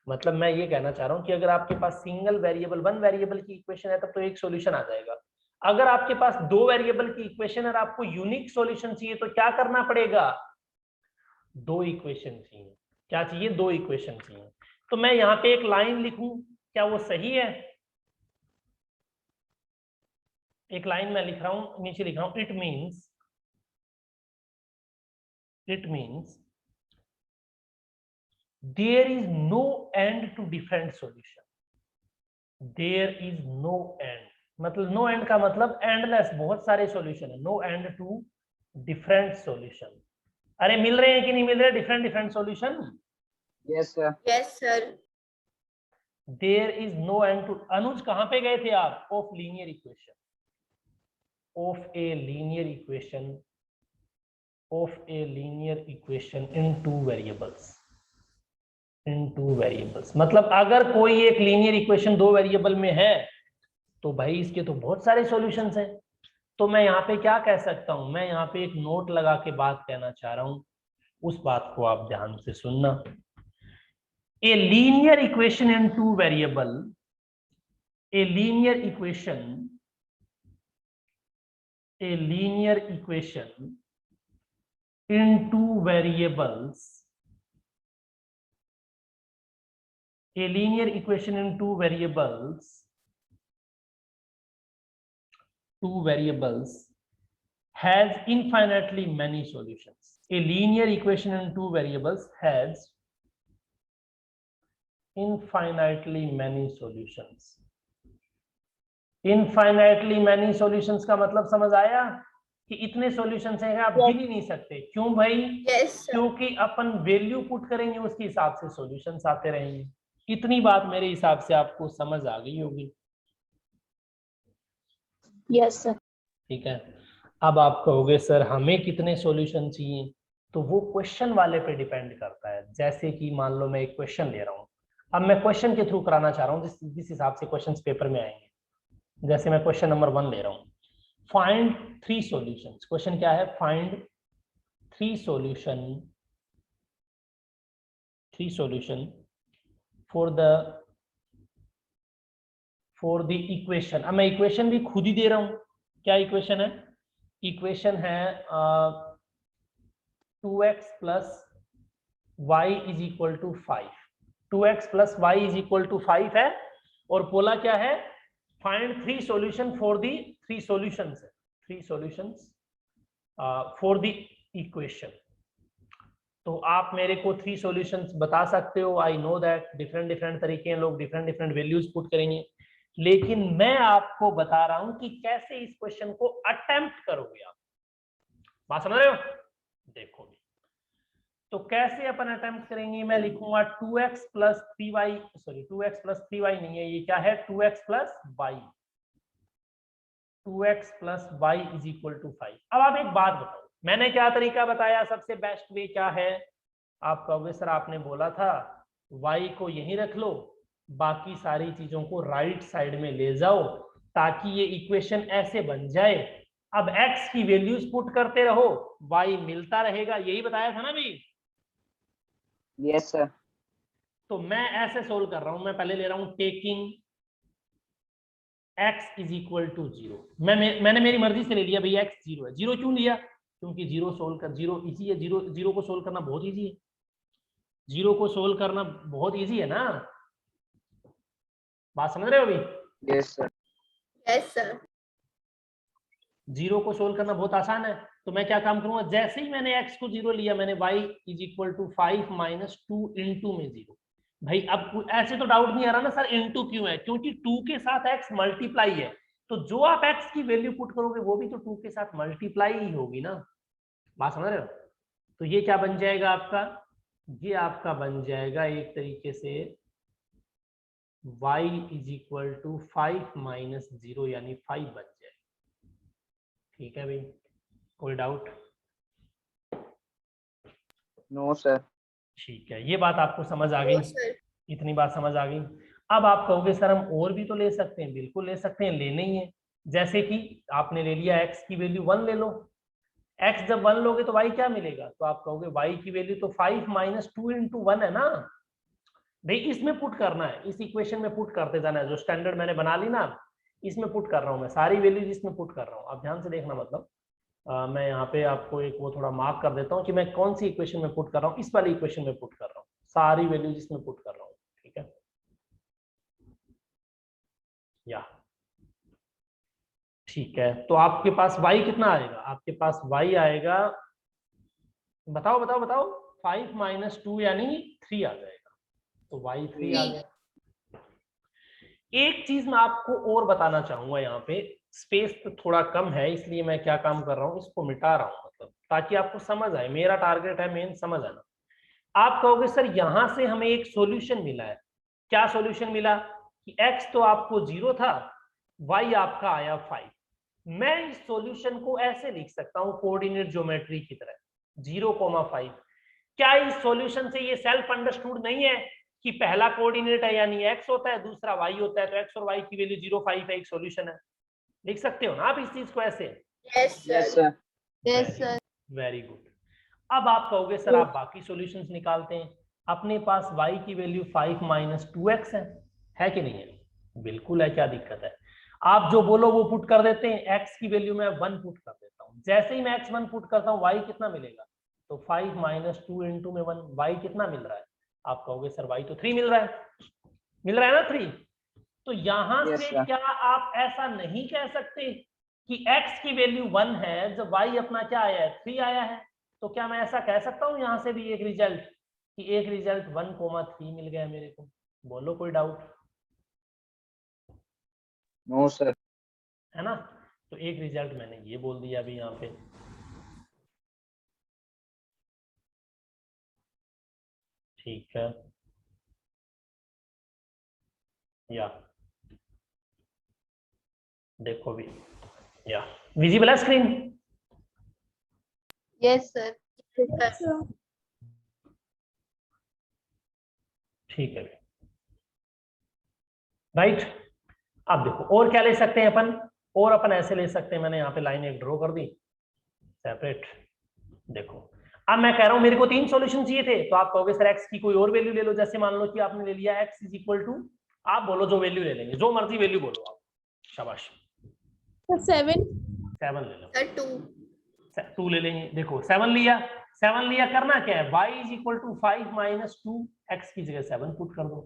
S1: मतलब मैं ये कहना चाह रहा हूं कि अगर आपके पास सिंगल वेरिएबल, वन वेरिएबल की इक्वेशन है तब तो एक सॉल्यूशन आ जाएगा। अगर आपके पास दो वेरिएबल की इक्वेशन और आपको यूनिक सॉल्यूशन चाहिए तो क्या करना पड़ेगा? दो इक्वेशन चाहिए। क्या चाहिए? दो इक्वेशन चाहिए। तो मैं यहाँ पे एक लाइन लिखूं, क्या वो सही है? एक लाइन मैं लिख रहा हूं, नीचे लिख रहा हूं, it means there is no end to different solution. There is no end, मतलब no end का मतलब endless, बहुत सारे सॉल्यूशन है। no end to different solution। अरे मिल रहे हैं कि नहीं मिल रहे? Different solution.
S5: Yes, sir.
S2: Yes, sir.
S1: There is no end to, अनुज कहां पे गए थे आप? Of linear equation, of a linear equation, of a linear equation in two variables, in two variables. मतलब अगर कोई एक लीनियर इक्वेशन दो वेरिएबल में है तो भाई इसके तो बहुत सारे सॉल्यूशंस हैं। तो मैं यहाँ पे क्या कह सकता हूं? मैं यहाँ पे एक नोट लगा के बात कहना चाह रहा हूं, उस बात को आप ध्यान से सुनना। A linear equation in two variable, a linear equation, a linear equation in two variables, a linear equation in two variables has infinitely many solutions. A linear equation in two variables has infinitely many solutions. Infinitely many solutions का मतलब समझ आया कि इतने solutions हैं आप गिन ही नहीं सकते। क्यों भाई?
S2: Yes, sir.
S1: क्योंकि अपन वैल्यू पुट करेंगे उसके हिसाब से सॉल्यूशंस आते रहेंगे। इतनी बात मेरे हिसाब से आपको समझ आ गई होगी।
S2: Yes, sir.
S1: ठीक है। अब आप कहोगे सर हमें कितने सॉल्यूशन चाहिए? तो वो क्वेश्चन वाले पे डिपेंड करता है। जैसे कि मान लो मैं एक क्वेश्चन ले रहा हूँ, अब मैं क्वेश्चन के थ्रू कराना चाह रहा हूँ जिस हिसाब से क्वेश्चंस पेपर में आएंगे। जैसे मैं क्वेश्चन नंबर 1 ले रहा हूँ, फाइंड 3 सॉल्यूशंस। क्वेश्चन क्या है? Find 3 solution for the equation. अब मैं इक्वेशन भी खुद ही दे रहा हूं। क्या इक्वेशन है? इक्वेशन है 2x + y = 5। 2x + y = 5 है और बोला क्या है? Find 3 solution for the 3 solutions है, 3 सॉल्यूशंस फॉर द इक्वेशन। तो आप मेरे को 3 सॉल्यूशंस बता सकते हो। आई नो दैट डिफरेंट तरीके हैं, लोग डिफरेंट वैल्यूज पुट करेंगे, लेकिन मैं आपको बता रहा हूं कि कैसे इस क्वेश्चन को अटेम्प्ट करोगे आप। बात समझ रहे हो? देखो तो कैसे अपन अटेम्प्ट करेंगे। मैं लिखूंगा 2x + 3y, sorry 2x + 3y नहीं है, ये क्या है? 2x + y, 2x + y = 5। अब आप एक बात बताओ, मैंने क्या तरीका बताया? सबसे बेस्ट वे क्या है? आप कहोगे सर आपने बोला था y को यहीं रख लो, बाकी सारी चीजों को राइट साइड में ले जाओ ताकि ये इक्वेशन ऐसे बन जाए। अब x की वैल्यूज पुट करते रहो, y मिलता रहेगा। यही बताया था ना भी?
S5: Yes, sir.
S1: तो मैं ऐसे सोल्व कर रहा हूं। मैं पहले ले रहा हूं टेकिंग x = 0। मैंने मेरी मर्जी से ले लिया भाई x 0 है। 0 क्यों लिया? क्योंकि 0 सोल्व कर, 0 इजी है। 0 को सोल्व करना बहुत इजी है। 0 को सोल्व करना बहुत इजी है ना? बात समझ रहे हो अभी?
S5: Yes, sir.
S2: Yes, sir.
S1: 0 को सोल्व करना बहुत आसान है। तो मैं क्या काम करूंगा? जैसे ही मैंने x को 0 लिया, मैंने y = 5 - 2 इनटू में 0। भाई अब ऐसे तो डाउट नहीं आ रहा ना सर इनटू क्यों है? क्योंकि 2 के साथ x मल्टीप्लाई है, तो जो आप x की वैल्यू पुट करोगे वो भी तो 2 के साथ मल्टीप्लाई ही होगी ना। बात समझ रहे हो? तो ये क्या बन जाएगा आपका? ये आपका बन जाएगा एक तरीके से y is equal to 5 minus 0 यानी 5 बन जाए। ठीक है भाई, कोई डाउट?
S5: No sir.
S1: ठीक है, ये बात आपको समझ आ गई,
S2: नो सर।
S1: इतनी बात समझ आ गई। अब आप कहोगे सर हम और भी तो ले सकते हैं, बिल्कुल ले सकते हैं, लेने ही है। जैसे कि आपने ले लिया x की वैल्यू 1 ले लो, x जब 1 लोगे तो y क्या मिलेगा, तो आप कहोगे y की वैल्यू तो 5 माइनस 2 इंटू 1 है ना भाई, इसमें पुट करना है, इस इक्वेशन में पुट करते जाना है, जो स्टैंडर्ड मैंने बना ली ना, इसमें पुट कर रहा हूँ मैं, सारी वैल्यूज इसमें पुट कर रहा हूँ। आप ध्यान से देखना, मतलब मैं यहाँ पे आपको एक वो थोड़ा मार्क कर देता हूँ कि मैं कौन सी इक्वेशन में पुट कर रहा हूँ, इस वाली इक्वेशन में पुट कर रहा हूँ, सारी वैल्यूज इसमें पुट कर रहा हूँ। ठीक है, या ठीक है, तो आपके पास y कितना आएगा, आपके पास y आएगा, बताओ बताओ बताओ, 5 माइनस 2 यानी 3 आ जाएगा, तो y 3 आ गया। एक चीज मैं आपको और बताना चाहूंगा, यहाँ पे स्पेस तो थोड़ा कम है, इसलिए मैं क्या काम कर रहा हूँ, इसको मिटा रहा हूँ, मतलब ताकि आपको समझ आए, मेरा टारगेट है मेन समझ आना। आप कहोगे सर यहां से हमें एक सॉल्यूशन मिला है, क्या सॉल्यूशन मिला कि x तो आपको 0 था, y आपका आया 5। मैं इस सॉल्यूशन को ऐसे लिख सकता हूं कोऑर्डिनेट ज्योमेट्री की तरह 0,5। क्या इस सॉल्यूशन से ये सेल्फ अंडरस्टूड नहीं है कि पहला कोऑर्डिनेट है यानी x होता है, दूसरा y होता है, तो x और y की वैल्यू 0, 5 है, एक सॉल्यूशन है। लिख सकते हो ना आप इस चीज को ऐसे?
S2: Yes
S5: yes
S2: sir.
S5: Sir.
S4: Yes sir.
S1: Very good. अब आप कहोगे सर आप बाकी सॉल्यूशंस निकालते हैं, अपने पास y की वैल्यू 5 माइनस 2x है कि नहीं है? बिल्कुल है, क्या दिक्कत है? आप जो बोलो वो पुट कर देते हैं, x की वैल्यू मैं 1 पुट कर देता हूँ, जैसे ही मैं x 1 पुट करता हूँ y कितना मिलेगा, तो 5 माइनस 2 इंटू में 1, y कितना मिल रहा है? आप कहोगे सर y तो 3 मिल रहा है, मिल रहा है ना 3। तो यहां
S5: Yes,
S1: से
S5: sir.
S1: क्या आप ऐसा नहीं कह सकते कि x की वैल्यू 1 है, जब y अपना क्या आया है, 3 आया है, तो क्या मैं ऐसा कह सकता हूं यहां से भी एक रिजल्ट कि एक रिजल्ट 1,3 मिल गया मेरे को? बोलो कोई डाउट
S5: नो सर।
S1: है ना? तो एक रिजल्ट मैंने ये बोल दिया अभी यहाँ पे। ठीक है, या देखो भी, या विजिबल है स्क्रीन?
S4: Yes sir.
S1: ठीक है राइट। अब देखो और क्या ले सकते हैं अपन, और अपन ऐसे ले सकते हैं, मैंने यहाँ पे लाइन एक ड्रॉ कर दी सेपरेट। देखो अब मैं कह रहा हूं मेरे को 3 सॉल्यूशन चाहिए थे, तो आप कहोगे सर x की कोई और वैल्यू ले लो, जैसे मान लो कि आपने ले लिया x इज इक्वल टू, आप बोलो जो वैल्यू ले लेंगे, जो मर्जी वैल्यू बोलो आप, शाबाश।
S4: 7
S1: ले लो
S2: सर 2।
S1: 2 ले लेंगे, देखो 7 लिया, 7 लिया, करना क्या है, y is equal to 5 minus 2, x की जगह 7 पुट कर दो,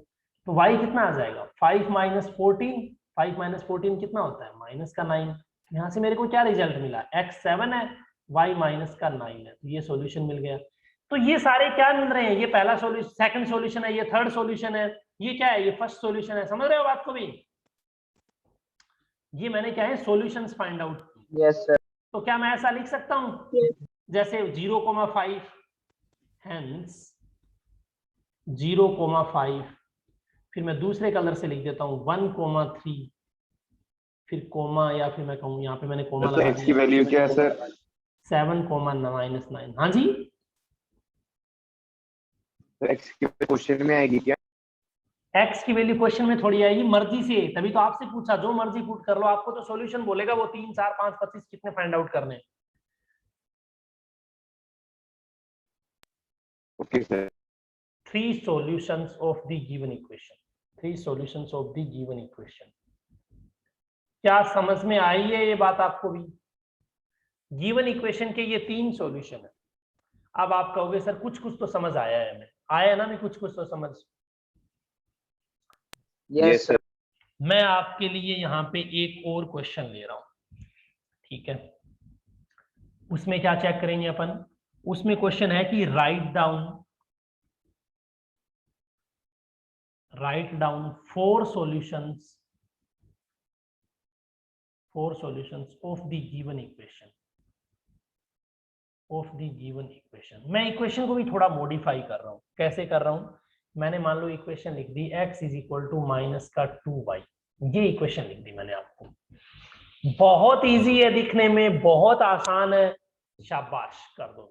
S1: तो y कितना आ जाएगा, 5 माइनस 14, 5 माइनस 14 कितना होता है, माइनस का 9। यहाँ से मेरे को क्या रिजल्ट मिला, x 7 है, y माइनस का 9 है, तो ये सॉल्यूशन मिल गया। तो ये सारे क्या मिल रहे हैं, ये पहला सॉल्यूशन, सेकंड सॉल्यूशन है, ये थर्ड सॉल्यूशन है, ये क्या है, ये फर्स्ट सॉल्यूशन है, समझ रहे हो बात को भी? ये मैंने क्या है solutions find out.
S5: Yes sir.
S1: तो क्या मैं ऐसा लिख सकता हूं जैसे 0,5 हेंस 0,5, फिर मैं दूसरे कलर से लिख देता हूं 1,3, फिर कोमा, या फिर मैं कहूं यहाँ पे मैंने कोमा लगा दिया,
S6: x की वैल्यू क्या है सर?
S1: 7,-9। हाँ जी,
S6: x की क्वेश्चन में आएगी क्या?
S1: x की वैल्यू क्वेश्चन में थोड़ी आएगी, मर्जी से, तभी तो आपसे पूछा, जो मर्जी पुट कर लो, आपको तो सॉल्यूशन बोलेगा वो 3, 4, 5, 25 कितने फाइंड आउट करने।
S6: Okay sir.
S1: 3 solutions of the given equation, 3 solutions of the given equation। क्या समझ में आई है ये बात आपको भी? गिवन इक्वेशन के ये 3 सॉल्यूशन है। अब आप कहोगे सर कुछ कुछ तो समझ आया है हमें, आया ना भी कुछ कुछ तो समझ?
S5: Yes sir.
S1: मैं आपके लिए यहाँ पे एक और क्वेश्चन ले रहा हूं, ठीक है? उसमें क्या चेक करेंगे अपन, उसमें क्वेश्चन है कि write down 4 solutions of the given equation, मैं इक्वेशन को भी थोड़ा मॉडिफाई कर रहा हूं। कैसे कर रहा हूं मैंने मान लो इक्वेशन लिख दी x is equal to minus का 2y, ये इक्वेशन लिख दी मैंने आपको। बहुत इजी है दिखने में, बहुत आसान है, शाबाश कर दो।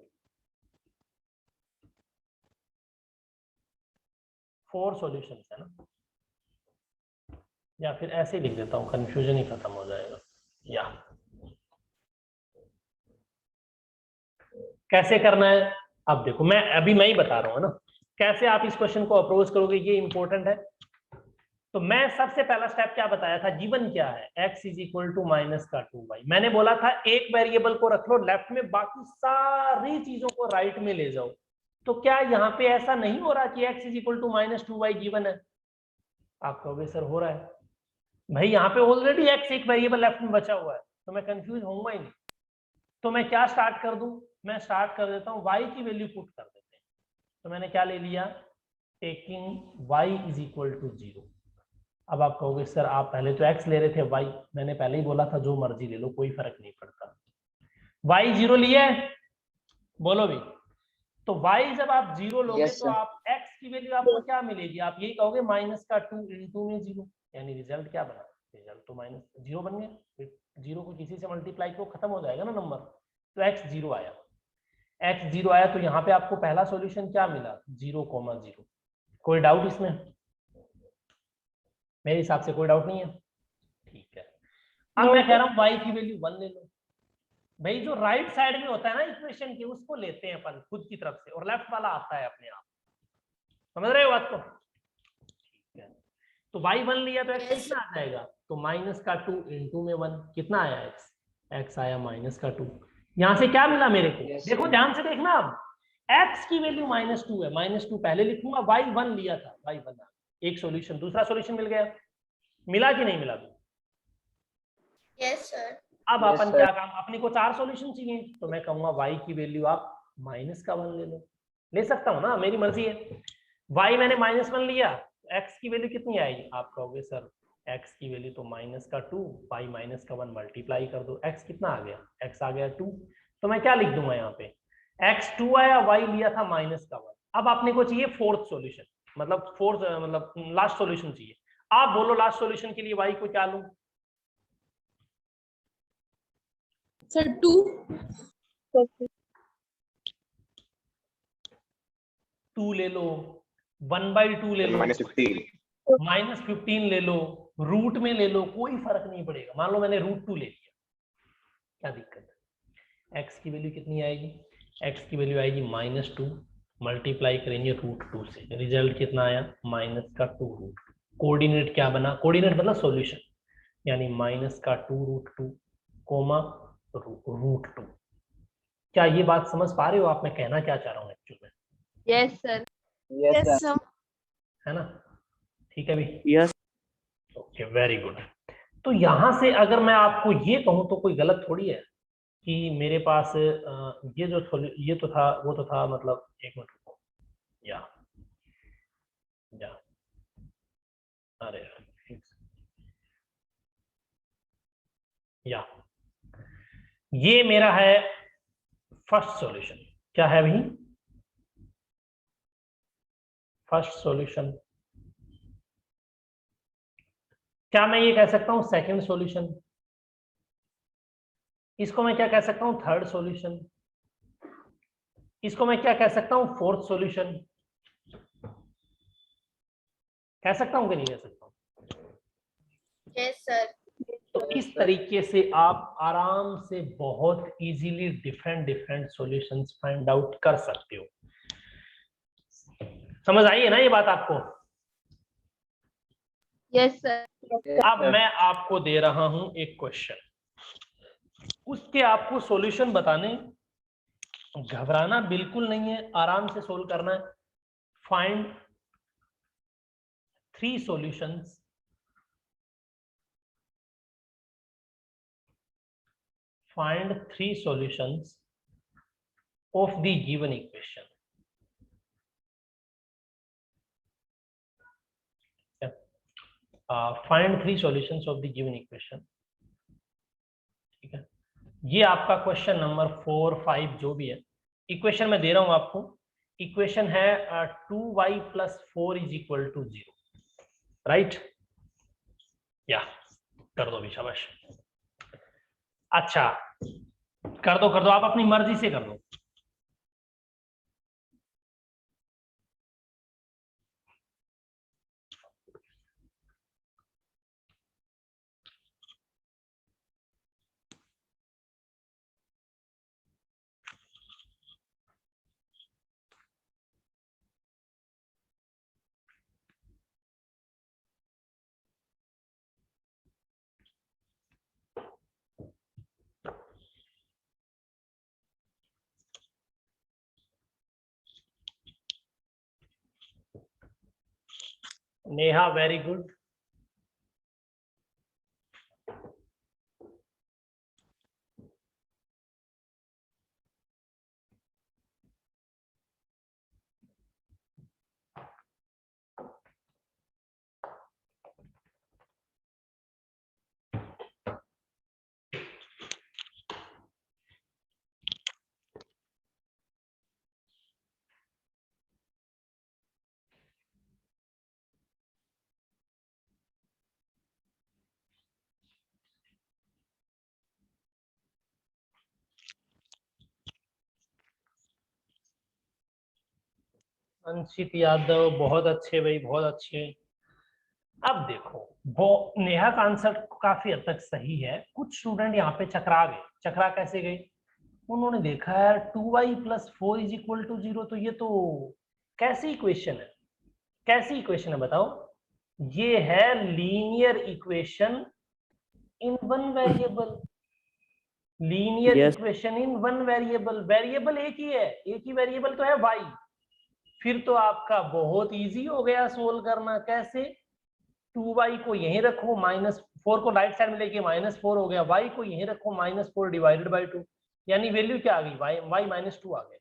S1: 4 सॉल्यूशंस है ना, या फिर ऐसे ही लिख देता हूं, कंफ्यूजन ही खत्म हो जाएगा। या कैसे करना है अब देखो, मैं ही बता रहा हूं ना कैसे आप इस क्वेश्चन को अप्रोच करोगे, ये इंपॉर्टेंट है। तो मैं सबसे पहला स्टेप क्या बताया था, गिवन क्या है, x is equal to minus का 2y। मैंने बोला था एक वेरिएबल को रख लो लेफ्ट में, बाकी सारी चीजों को राइट में ले जाओ। तो क्या यहाँ पे ऐसा नहीं हो रहा कि x is equal to minus 2y given है? आप कहोगे सर हो रहा है भाई, यहाँ पे ऑलरेडी x एक वेरिएबल लेफ्ट में बचा हुआ है, तो मैं कंफ्यूज होऊंगा ही नहीं। तो मैं क्या स्टार्ट कर दूं, मैं स्टार्ट कर देता हूँ y की वैल्यू पुट कर देते हैं। तो मैंने क्या ले लिया, taking y is equal to 0। अब आप कहोगे सर आप पहले तो x ले रहे थे, y मैंने पहले ही बोला था जो मर्जी ले लो कोई फर्क नहीं पड़ता। y 0 लिया है, बोलो भी। तो y जब आप 0 लोगे
S5: Yes,
S1: तो
S5: sir.
S1: आप x की वैल्यू आपको क्या मिलेगी, आप यही कहोगे माइनस का 2 इंटू में 0, यानी रिजल्ट क्या बना, रिजल्ट तो माइनस 0 बन गया। 0 को किसी से मल्टीप्लाई तो खत्म हो जाएगा ना नंबर। तो x 0 आया, x 0 आया, तो यहाँ पे आपको पहला सॉल्यूशन क्या मिला, 0,0। कोई डाउट इसमें? मेरे हिसाब से कोई डाउट नहीं है, ठीक है। अब मैं कह रहा हूँ y की वैल्यू 1 ले लो। भाई जो राइट साइड में होता है ना इक्वेशन के, उसको लेते हैं अपन खुद की तरफ से, और लेफ्ट वाला आता है अपने आप। समझ रहे हो बात को? ठीक है। तो y 1 लिया तो x कितना आ जाएगा, तो माइनस का 2 इंटू में 1, कितना आया x आया माइनस का 2। यहां से क्या मिला मेरे को,
S5: Yes,
S1: देखो
S5: sir.
S1: ध्यान से देखना। अब x की वैल्यू -2 है, -2 पहले लिखूंगा, y 1 लिया था, y 1 एक सॉल्यूशन, दूसरा सॉल्यूशन मिल गया। मिला कि नहीं मिला?
S2: Yes sir.
S1: अब
S5: Yes,
S1: अपन
S5: sir.
S1: क्या काम, अपने को 4 सॉल्यूशन चाहिए, तो मैं कहूंगा y की वैल्यू आप माइनस का 1 ले लो, ले सकता हूं ना, मेरी मर्जी है। y मैंने -1 लिया, x की वैल्यू कितनी आएगी, आप कहोगे सर x की वैल्यू तो माइनस का 2, y माइनस का 1 मल्टीप्लाई कर दो, x कितना आ गया, x आ गया 2। तो मैं क्या लिख दूंगा यहाँ पे, x 2 आया, y लिया था माइनस का 1। अब अपने को चाहिए फोर्थ सॉल्यूशन, मतलब लास्ट सॉल्यूशन चाहिए। आप बोलो लास्ट सॉल्यूशन के लिए y को क्या लूं?
S7: सर 2।
S1: 2 ले लो, 1/2 ले लो,
S6: -15
S1: -15 ले लो, रूट में ले लो, कोई फर्क नहीं पड़ेगा। मान लो मैंने √2 ले लिया, क्या दिक्कत है? x की वैल्यू कितनी आएगी, x की वैल्यू आएगी -2, मल्टीप्लाई करेंगे √2 से, रिजल्ट कितना आया, -2√2। कोऑर्डिनेट क्या बना, कोऑर्डिनेट मतलब सॉल्यूशन, यानी -2√2, √2। क्या ये बात समझ पा रहे हो आप, मैं कहना क्या चाह रहा हूँ एक्चुअली में?
S4: Yes sir.
S5: Yes, sir.
S1: है ना, ठीक है भी?
S3: Yes
S1: okay, very good. तो यहां से अगर मैं आपको ये कहूं तो कोई गलत थोड़ी है कि मेरे पास ये तो था, वो तो था, मतलब एक मिनट रुको, या अरे या ये मेरा है फर्स्ट सॉल्यूशन। क्या है अभी फर्स्ट सॉल्यूशन? क्या मैं ये कह सकता हूं सेकंड सॉल्यूशन? इसको मैं क्या कह सकता हूं, थर्ड सॉल्यूशन? इसको मैं क्या कह सकता हूं, फोर्थ सॉल्यूशन? कह सकता हूं कि नहीं कह सकता हूं?
S2: Yes sir.
S1: तो इस तरीके से आप आराम से बहुत easily different solutions find out कर सकते हो। समझ आई है ना ये बात आपको?
S4: Yes sir.
S5: Yes,
S1: अब
S5: sir.
S1: मैं आपको दे रहा हूं एक क्वेश्चन, उसके आपको सॉल्यूशन बताने, घबराना बिल्कुल नहीं है, आराम से सोल्व करना है। Find 3 solutions of the given equation. Find 3 solutions of the given equation. ठीक है, ये आपका क्वेश्चन नंबर 4, 5 जो भी है, इक्वेशन मैं दे रहा हूं आपको, इक्वेशन है 2y + 4 = 0, राइट? या कर दो भी, शाबाश। अच्छा, कर दो आप अपनी मर्जी से कर दो। Neha, very good. अंशित यादव, बहुत अच्छे भाई, बहुत अच्छे। अब देखो, वो नेहा का आंसर काफी हद तक सही है। कुछ स्टूडेंट यहाँ पे चकरा गए। चकरा कैसे गए? उन्होंने देखा यार 2y + 4 = 0, तो ये तो कैसी इक्वेशन है? कैसी इक्वेशन है बताओ? ये है linear equation in one variable. Linear equation in one variable. Variable एक ही है, एक ही वेरिएबल तो है y। फिर तो आपका बहुत इजी हो गया सोल्व करना। कैसे? 2y को यहीं रखो, -4 को राइट साइड में लेके -4 हो गया, y को यहीं रखो, -4 / 2, यानी वैल्यू क्या आ गई? y -2 आ गया।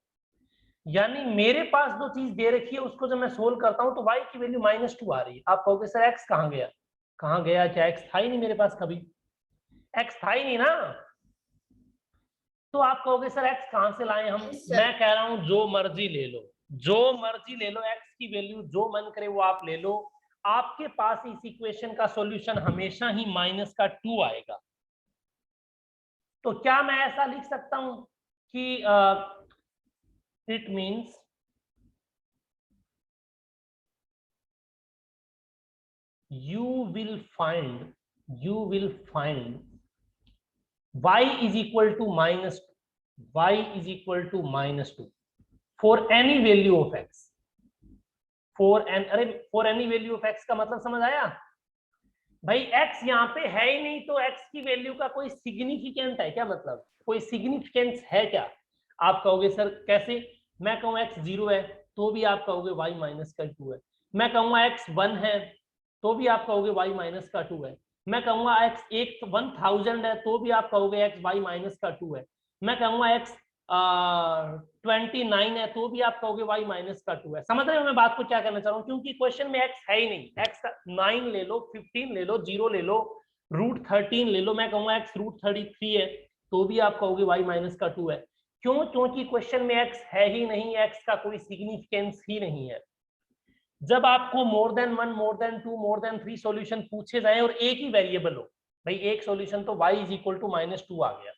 S1: यानी मेरे पास जो चीज दे रखी है उसको जब मैं सोल्व करता हूं तो y की वैल्यू -2 आ रही है। आप कहोगे सर x कहाँ गया? कहाँ गया? क्या x था ही नहीं मेरे पास? कभी x था ही नहीं ना। तो आप कहोगे सर x कहाँ से लाए हम? मैं कह रहा हूं जो मर्जी ले लो, जो मर्जी ले लो, x की वैल्यू जो मन करे वो आप ले लो। आपके पास इस इक्वेशन का सॉल्यूशन हमेशा ही -2 आएगा। तो क्या मैं ऐसा लिख सकता हूं कि it means you will find y is equal to -2 for any value of x। for any value of x का मतलब समझ आया भाई? x यहाँ पे है ही नहीं, तो x की वैल्यू का कोई सिग्निफिकेंट है क्या? मतलब कोई सिग्निफिकेंस है क्या? आप कहोगे सर कैसे? मैं कहूँ x 0 है तो भी आप कहोगे y -2 है। मैं कहूँगा x 1 है तो भी आप कहोगे y -2 है। मैं कहूँगा x 1000 है तो भी आप कहोगे x y -2 है। मैं कहूँगा x 29 है तो भी आप कहोगे y -2 है। समझ रहे हो मैं बात को क्या करना चाह रहा हूँ? क्योंकि क्वेश्चन में x है ही नहीं। x 9 ले लो, 15 ले लो, 0 ले लो, √13 ले लो। मैं कहूँगा x √33 है तो भी आप कहोगे y -2 है। क्यों? क्योंकि क्वेश्चन में x है ही नहीं, x का कोई सिग्निफिकेंस ही नहीं है। जब आपको more than 1, more than 2, more than 3 solution पूछे जाए और एक ही वेरिएबल हो, भाई एक सॉल्यूशन तो y = -2 आ गया,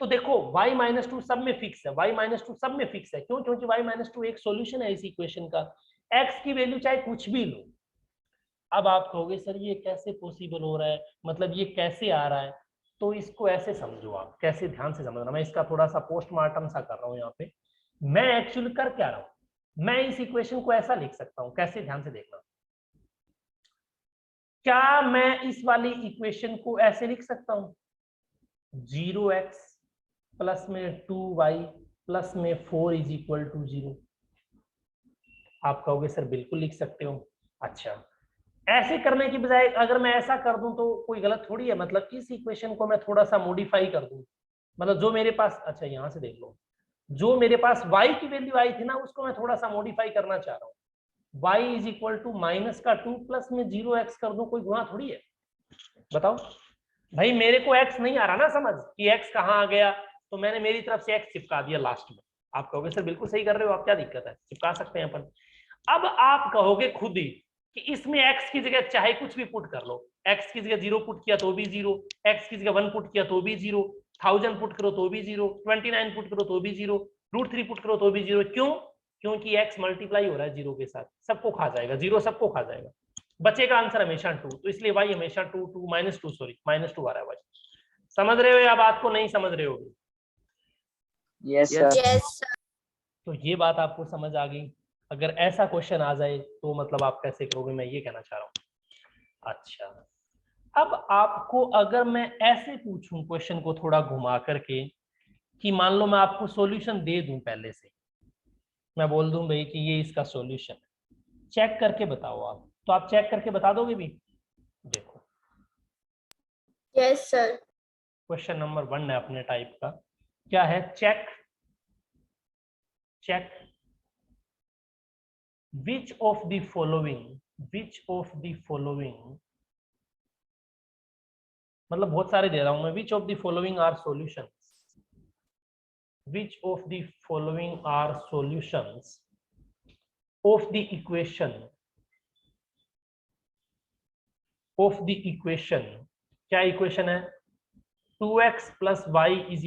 S1: तो देखो y -2 सब में फिक्स है, y -2 सब में फिक्स है। क्यों? क्योंकि y -2 एक सॉल्यूशन है इस इक्वेशन का। x की वैल्यू चाहे कुछ भी लो। अब आप कहोगे सर ये कैसे पॉसिबल हो रहा है, मतलब ये कैसे आ रहा है? तो इसको ऐसे समझो आप, कैसे ध्यान से समझना। मैं इसका थोड़ा सा पोस्टमार्टम सा कर रहा हूँ यहाँ पे। मैं एक्चुअली कर क्या रहा हूँ, मैं इस इक्वेशन को ऐसा लिख सकता हूँ। कैसे? ध्यान से देखना। क्या मैं इस वाली इक्वेशन को ऐसे लिख सकता हूँ? 0x प्लस में 2y प्लस में 4 = 0। आप कहोगे सर बिल्कुल लिख सकते हो। अच्छा, ऐसे करने की बजाय अगर मैं ऐसा कर दूं तो कोई गलत थोड़ी है। मतलब इस इक्वेशन को मैं थोड़ा सा मॉडिफाई कर दूं, मतलब जो मेरे पास, अच्छा यहां से देख लो, जो मेरे पास y की वैल्यू आई थी ना उसको मैं थोड़ा सा मॉडिफाई करना चाह रहा हूँ। y = -2 प्लस में 0x कर दूं, कोई गुना थोड़ी है। बताओ भाई, मेरे को x नहीं आ रहा ना समझ कि x कहाँ आ गया, तो मैंने मेरी तरफ से x चिपका दिया लास्ट में। आप कहोगे सर बिल्कुल सही कर रहे हो आप, क्या दिक्कत है, चिपका सकते हैं अपन। अब आप कहोगे खुद ही कि इसमें x की जगह चाहे कुछ भी पुट कर लो, x की जगह 0 पुट किया तो भी 0, x की जगह 1 पुट किया तो भी 0, 1000 पुट करो तो भी 0, 29 पुट करो तो भी 0, √3 पुट करो तो भी 0। क्यों? क्योंकि x मल्टीप्लाई हो रहा है 0 के साथ, सबको खा जाएगा, 0 सबको खा जाएगा, बचेगा आंसर हमेशा 2, तो इसलिए y हमेशा 2 -2 सॉरी -2 आ रहा है y। समझ रहे हो या बात को नहीं समझ रहे होगे?
S5: Yes sir.
S2: Yes sir.
S1: तो ये बात आपको समझ आ गई। अगर ऐसा क्वेश्चन आ जाए तो मतलब आप कैसे करोगे, मैं ये कहना चाह रहा हूँ। अच्छा, अब आपको अगर मैं ऐसे पूछूं क्वेश्चन को थोड़ा घुमा करके कि मान लो मैं आपको सॉल्यूशन दे दूं, पहले से मैं बोल दूं भाई कि ये इसका सॉल्यूशन है, चेक करके बताओ आप, तो आप चेक करके बता दोगे भी? देखो
S2: यस सर।
S1: क्वेश्चन नंबर 1 है अपने टाइप का, क्या है? Check which of the following मतलब बहुत सारे दे रहा हूं मैं, which of the following are solutions of the equation क्या इक्वेशन है? 2x + y =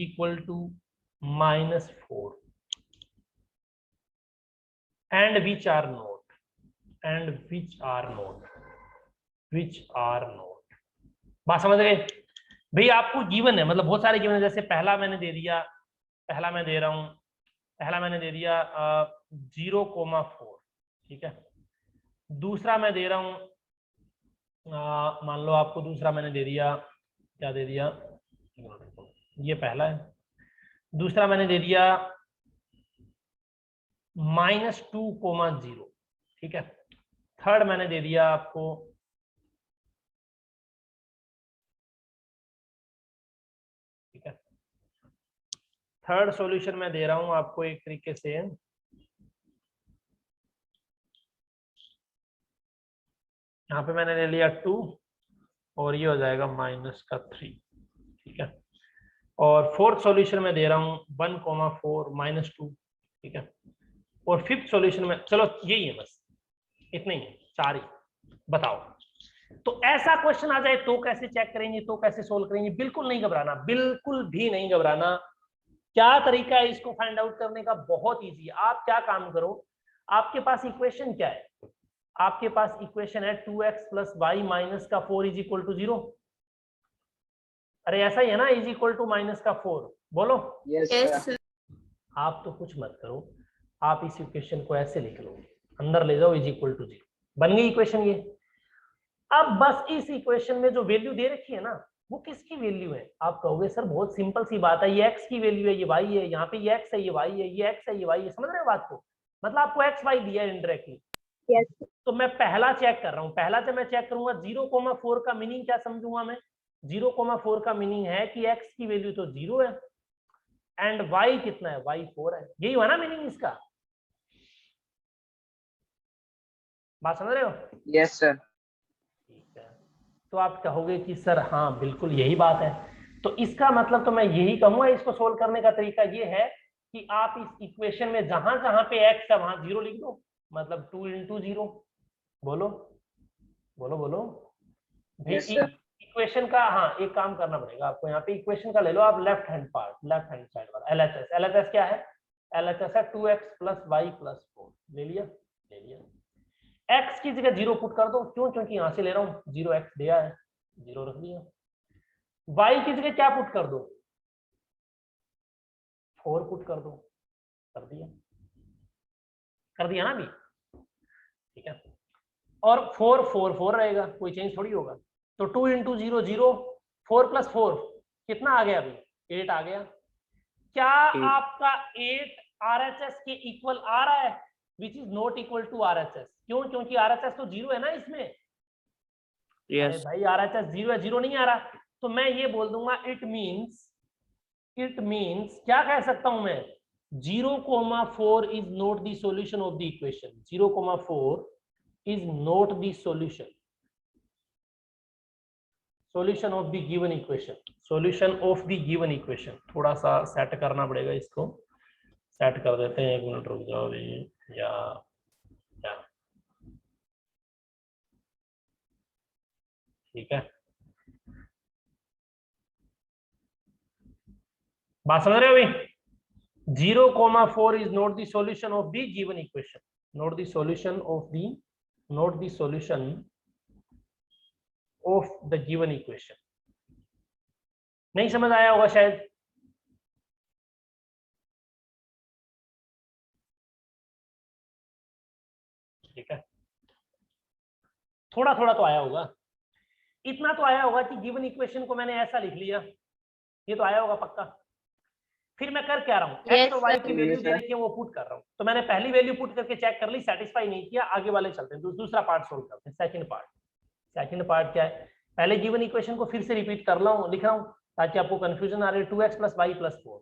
S1: -4 and which are not बात समझ गए भाई? आपको गिवन है, मतलब बहुत सारे गिवन है, जैसे पहला मैंने दे दिया, पहला मैं दे दिया 0,4, ठीक है। दूसरा मैं दे रहा हूं, मान लो आपको दूसरा मैंने दे दिया, क्या दे दिया, ये पहला है। दूसरा मैंने दे दिया -2,0, ठीक है। थर्ड मैंने दे दिया आपको ठीक है, थर्ड सॉल्यूशन मैं दे रहा हूं आपको एक तरीके से, यहाँ पे मैंने ले लिया 2 और ये हो जाएगा -3, ठीक है। और फोर्थ सॉल्यूशन में दे रहा हूँ 1,4 -2, ठीक है। और फिफ्थ सॉल्यूशन में, चलो यही है बस, इतना ही है, 4 ही। बताओ, तो ऐसा क्वेश्चन आ जाए तो कैसे चेक करेंगे, तो कैसे सोल्व करेंगे? बिल्कुल नहीं घबराना, बिल्कुल भी नहीं घबराना। क्या तरीका है इसको फाइंड आउट करने का? बहुत इजी है। आप क्या काम करो, आपके पास इक्वेशन क्या है? आपके पास इक्वेशन है 2x + y - 4 = 0। अरे ऐसा ही है ना, (-4) बोलो।
S5: Yes
S2: yes
S5: sir.
S2: सर।
S1: आप तो कुछ मत करो, आप इस इक्वेशन को ऐसे लिख लो, अंदर ले जाओ (0) बन गई इक्वेशन ये। अब बस इस इक्वेशन में जो वैल्यू दे रखी है ना, वो किसकी वैल्यू है? आप कहोगे सर बहुत सिंपल सी बात है, ये x की वैल्यू है, ये y है, यहाँ पे ये x है, ये y है, ये x है, ये y है। समझ रहे हो बात को? मतलब आपको x y दिया है इनडायरेक्टली। तो मैं पहला चेक कर रहा हूँ, पहला जब मैं चेक करूंगा 0,4 का मीनिंग क्या समझूंगा मैं? 0,4 का मीनिंग है कि x की वैल्यू तो 0 है एंड y कितना है? y 4 है। यही हुआ ना मीनिंग इसका? बात समझ रहे हो?
S5: Yes sir.
S1: ठीक है, तो आप कहोगे कि सर हाँ बिल्कुल यही बात है। तो इसका मतलब तो मैं यही कहूंगा, इसको सोल्व करने का तरीका ये है कि आप इस इक्वेशन में जहां जहां पे x है वहां 0 लिख दो, मतलब 2 × 0। बोलो बोलो बोलो भाई।
S5: Yes sir.
S1: इक्वेशन का, हाँ एक काम करना पड़ेगा आपको, यहाँ पे इक्वेशन का ले लो आप left hand part, left hand side वाला LHS। LHS क्या है? LHS है 2x + y + 4। ले लिया, ले लिया। x की जगह 0 पुट कर दो, क्यों? क्योंकि यहां से ले रहा हूं, 0x दिया है, 0 रख दिया। y की जगह क्या पुट कर दो? 4 पुट कर दो, कर दिया, कर दिया ना अभी, ठीक है। और 4 4 4 रहेगा, कोई चेंज थोड़ी होगा। तो 2 × 0 0, 4 + 4 कितना आ गया? अभी 8 आ गया। क्या आपका 8 RHS के इक्वल आ रहा है? Which is not equal to RHS। क्यों? क्योंकि RHS तो 0 है ना इसमें। अरे भाई RHS 0 है, 0 नहीं आ रहा। तो मैं ये बोल दूंगा इट मीन्स क्या कह सकता हूं मैं? 0,4 is not the solution of the equation. 0,4 is not the solution of the given equation. Solution of the given equation. थोड़ा सा सेट करना पड़ेगा इसको, सेट कर देते हैं, 1 मिनट रुक जाओ अभी। या ठीक है, बात समझ रहे हो अभी? 0,4 is not the solution of the given equation. Not the solution of the given equation. नहीं समझ आया होगा शायद। ठीक है, थोड़ा थोड़ा तो आया होगा, इतना तो आया होगा कि गिवन इक्वेशन को मैंने ऐसा लिख लिया, ये तो आया होगा पक्का। फिर मैं कर क्या रहा हूँ, एक्स और वाई की वैल्यू दे रखी है, वो पुट कर रहा हूँ। तो मैंने पहली वैल्यू पुट करके चेक कर ली, सेटिस्फाई नहीं किया, आगे वाले चलते हैं, दूसरा पार्ट सोल्व करते हैं। सेकंड पार्ट क्या है, पहले गिवन इक्वेशन को फिर से रिपीट कर रहा हूँ, लिख रहा हूँ ताकि आपको कंफ्यूजन आ रही है। 2x + y + 4,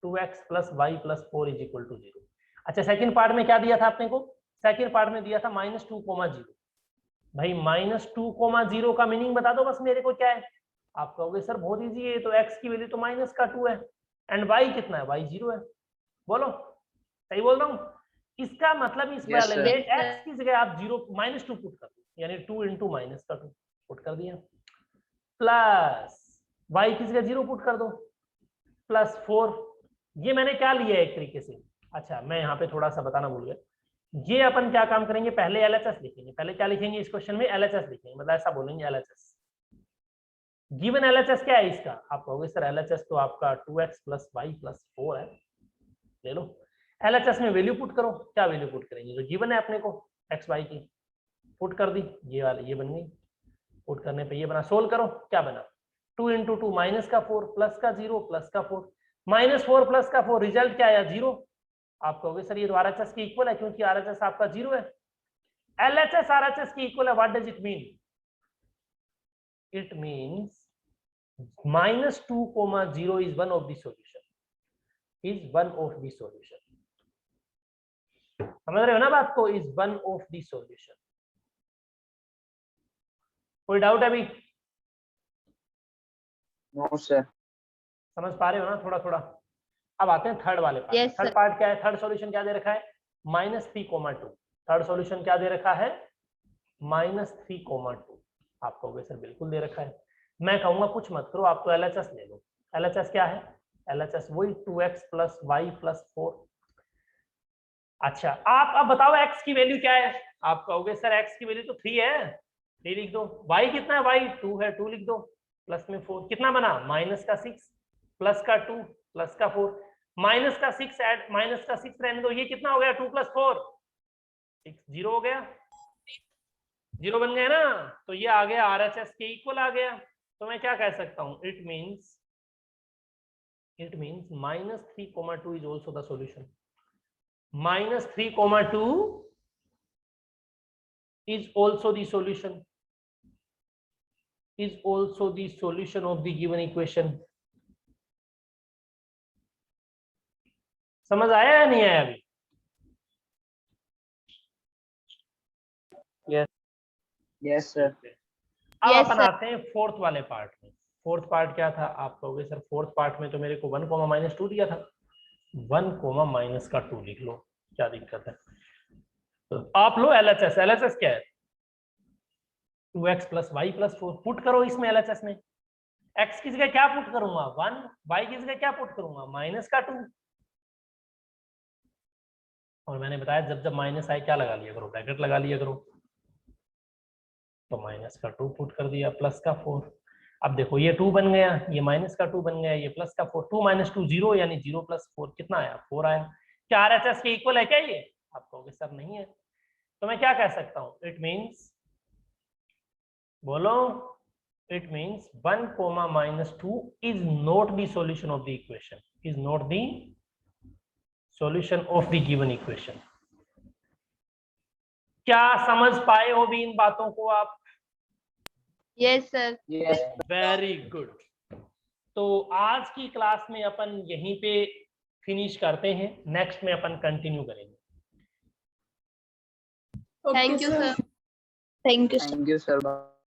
S1: 2x + y + 4 = 0। अच्छा, सेकंड पार्ट में क्या दिया था आपने को? सेकंड पार्ट में दिया था -2,0। भाई -2,0 का मीनिंग बता दो बस मेरे को क्या है। आप कहोगे सर बहुत इजी है, तो x की वैल्यू तो -2 है एंड y कितना है, y 0 है। बोलो सही बोल रहा हूँ? इसका मतलब इस वाले में x की जगह आप 0 -2 पुट कर दो, यानी 2 × -2 पुट कर दिया, प्लस y की जगह 0 पुट कर दो, +4। ये मैंने क्या लिया है एक तरीके से। अच्छा, मैं यहाँ पे थोड़ा सा बताना भूल गया, ये अपन क्या काम करेंगे, पहले LHS लिखेंगे। पहले क्या लिखेंगे इस क्वेश्चन में? LHS लिखेंगे, मतलब ऐसा बोलेंगे LHS। गिवन LHS क्या है इसका? आप कहोगे सर LHS तो आपका 2x + y + 4 है। ले लो, LHS में वैल्यू पुट करो। क्या वैल्यू पुट करेंगे? जो गिवन है अपने को x y की, पुट कर दी, ये वाली ये बन गई। पुट करने पे ये बना, सोल्व करो, क्या बना? 2 × 2 -4 +0 +4, -4 +4, रिजल्ट क्या आया? 0। आप कहोगे सर ये तो RHS की इक्वल है, क्योंकि RHS आपका 0 है। LHS RHS की इक्वल है, what does it mean? It means -2,0 is one of the solution, समझ रहे हो ना बात को? is one of the solution। कोई डाउट है अभी?
S5: No sir.
S1: समझ पा रहे हो ना थोड़ा थोड़ा? अब आते हैं थर्ड वाले part.
S4: Yes,
S1: third
S4: sir.
S1: Part क्या है? थर्ड सॉल्यूशन क्या दे रखा है? -3,2। थर्ड सॉल्यूशन क्या दे रखा है? -3,2। आप कहोगे सर बिल्कुल दे रखा है। मैं कहूंगा कुछ मत करो, आप तो LHS ले लो। LHS क्या है? LHS वही 2x + y + 4। अच्छा, आप अब बताओ x की वैल्यू क्या है? आप कहोगे सर x की वैल्यू तो 3 है, 3 लिख दो। y कितना है? y 2 है, 2 लिख दो, प्लस में 4 कितना बना? -6 प्लस का 2 प्लस का 4, -6 ऐड -6 रहने दो, ये कितना हो गया? 2 + 4 6, 0 हो गया, 0 बन गया ना। तो ये आ गया RHS के इक्वल आ गया। तो मैं क्या कह सकता हूं? It means -3,2 is also the solution। -3,2 is also the solution of the given equation। समझ आया या नहीं आया अभी?
S5: Yes sir.
S1: अब
S4: Yes,
S1: अपन
S4: sir.
S1: आते हैं फोर्थ वाले पार्ट में। फोर्थ पार्ट क्या था? आप कहोगे सर फोर्थ पार्ट में तो मेरे को 1, -2 दिया था, 1, -2 लिख लो, क्या दिक्कत है? तो आप लो LHS। LHS क्या है? 2x + y + 4 पुट करो इसमें। LHS में x की जगह क्या पुट करूंगा? 1, y की जगह क्या पुट करूंगा? -2। और मैंने बताया जब जब माइनस आए क्या लगा लिया करो? ब्रैकेट लगा लिया करो। तो -2 पुट कर दिया, प्लस का 4। अब देखो ये 2 बन गया, ये -2 बन गया, ये प्लस का 4, 2 - 2 0, यानी 0 + 4 कितना आया? 4 आया। क्या RHS के इक्वल है क्या ये? आप कहोगे सर नहीं है। तो मैं क्या कह सकता हूं? इट मीन्स, बोलो, it means 1, -2 is not the solution of the equation, is not the solution of the given equation। क्या समझ पाए हो भी इन बातों को आप?
S4: Yes, sir.
S5: Yes.
S1: Very good. तो आज की क्लास में अपन यहीं पे फिनिश करते हैं, नेक्स्ट में अपन कंटिन्यू करेंगे।
S7: Okay,
S4: Thank you,
S7: sir.
S4: sir. Thank you, sir.
S5: Thank you sir.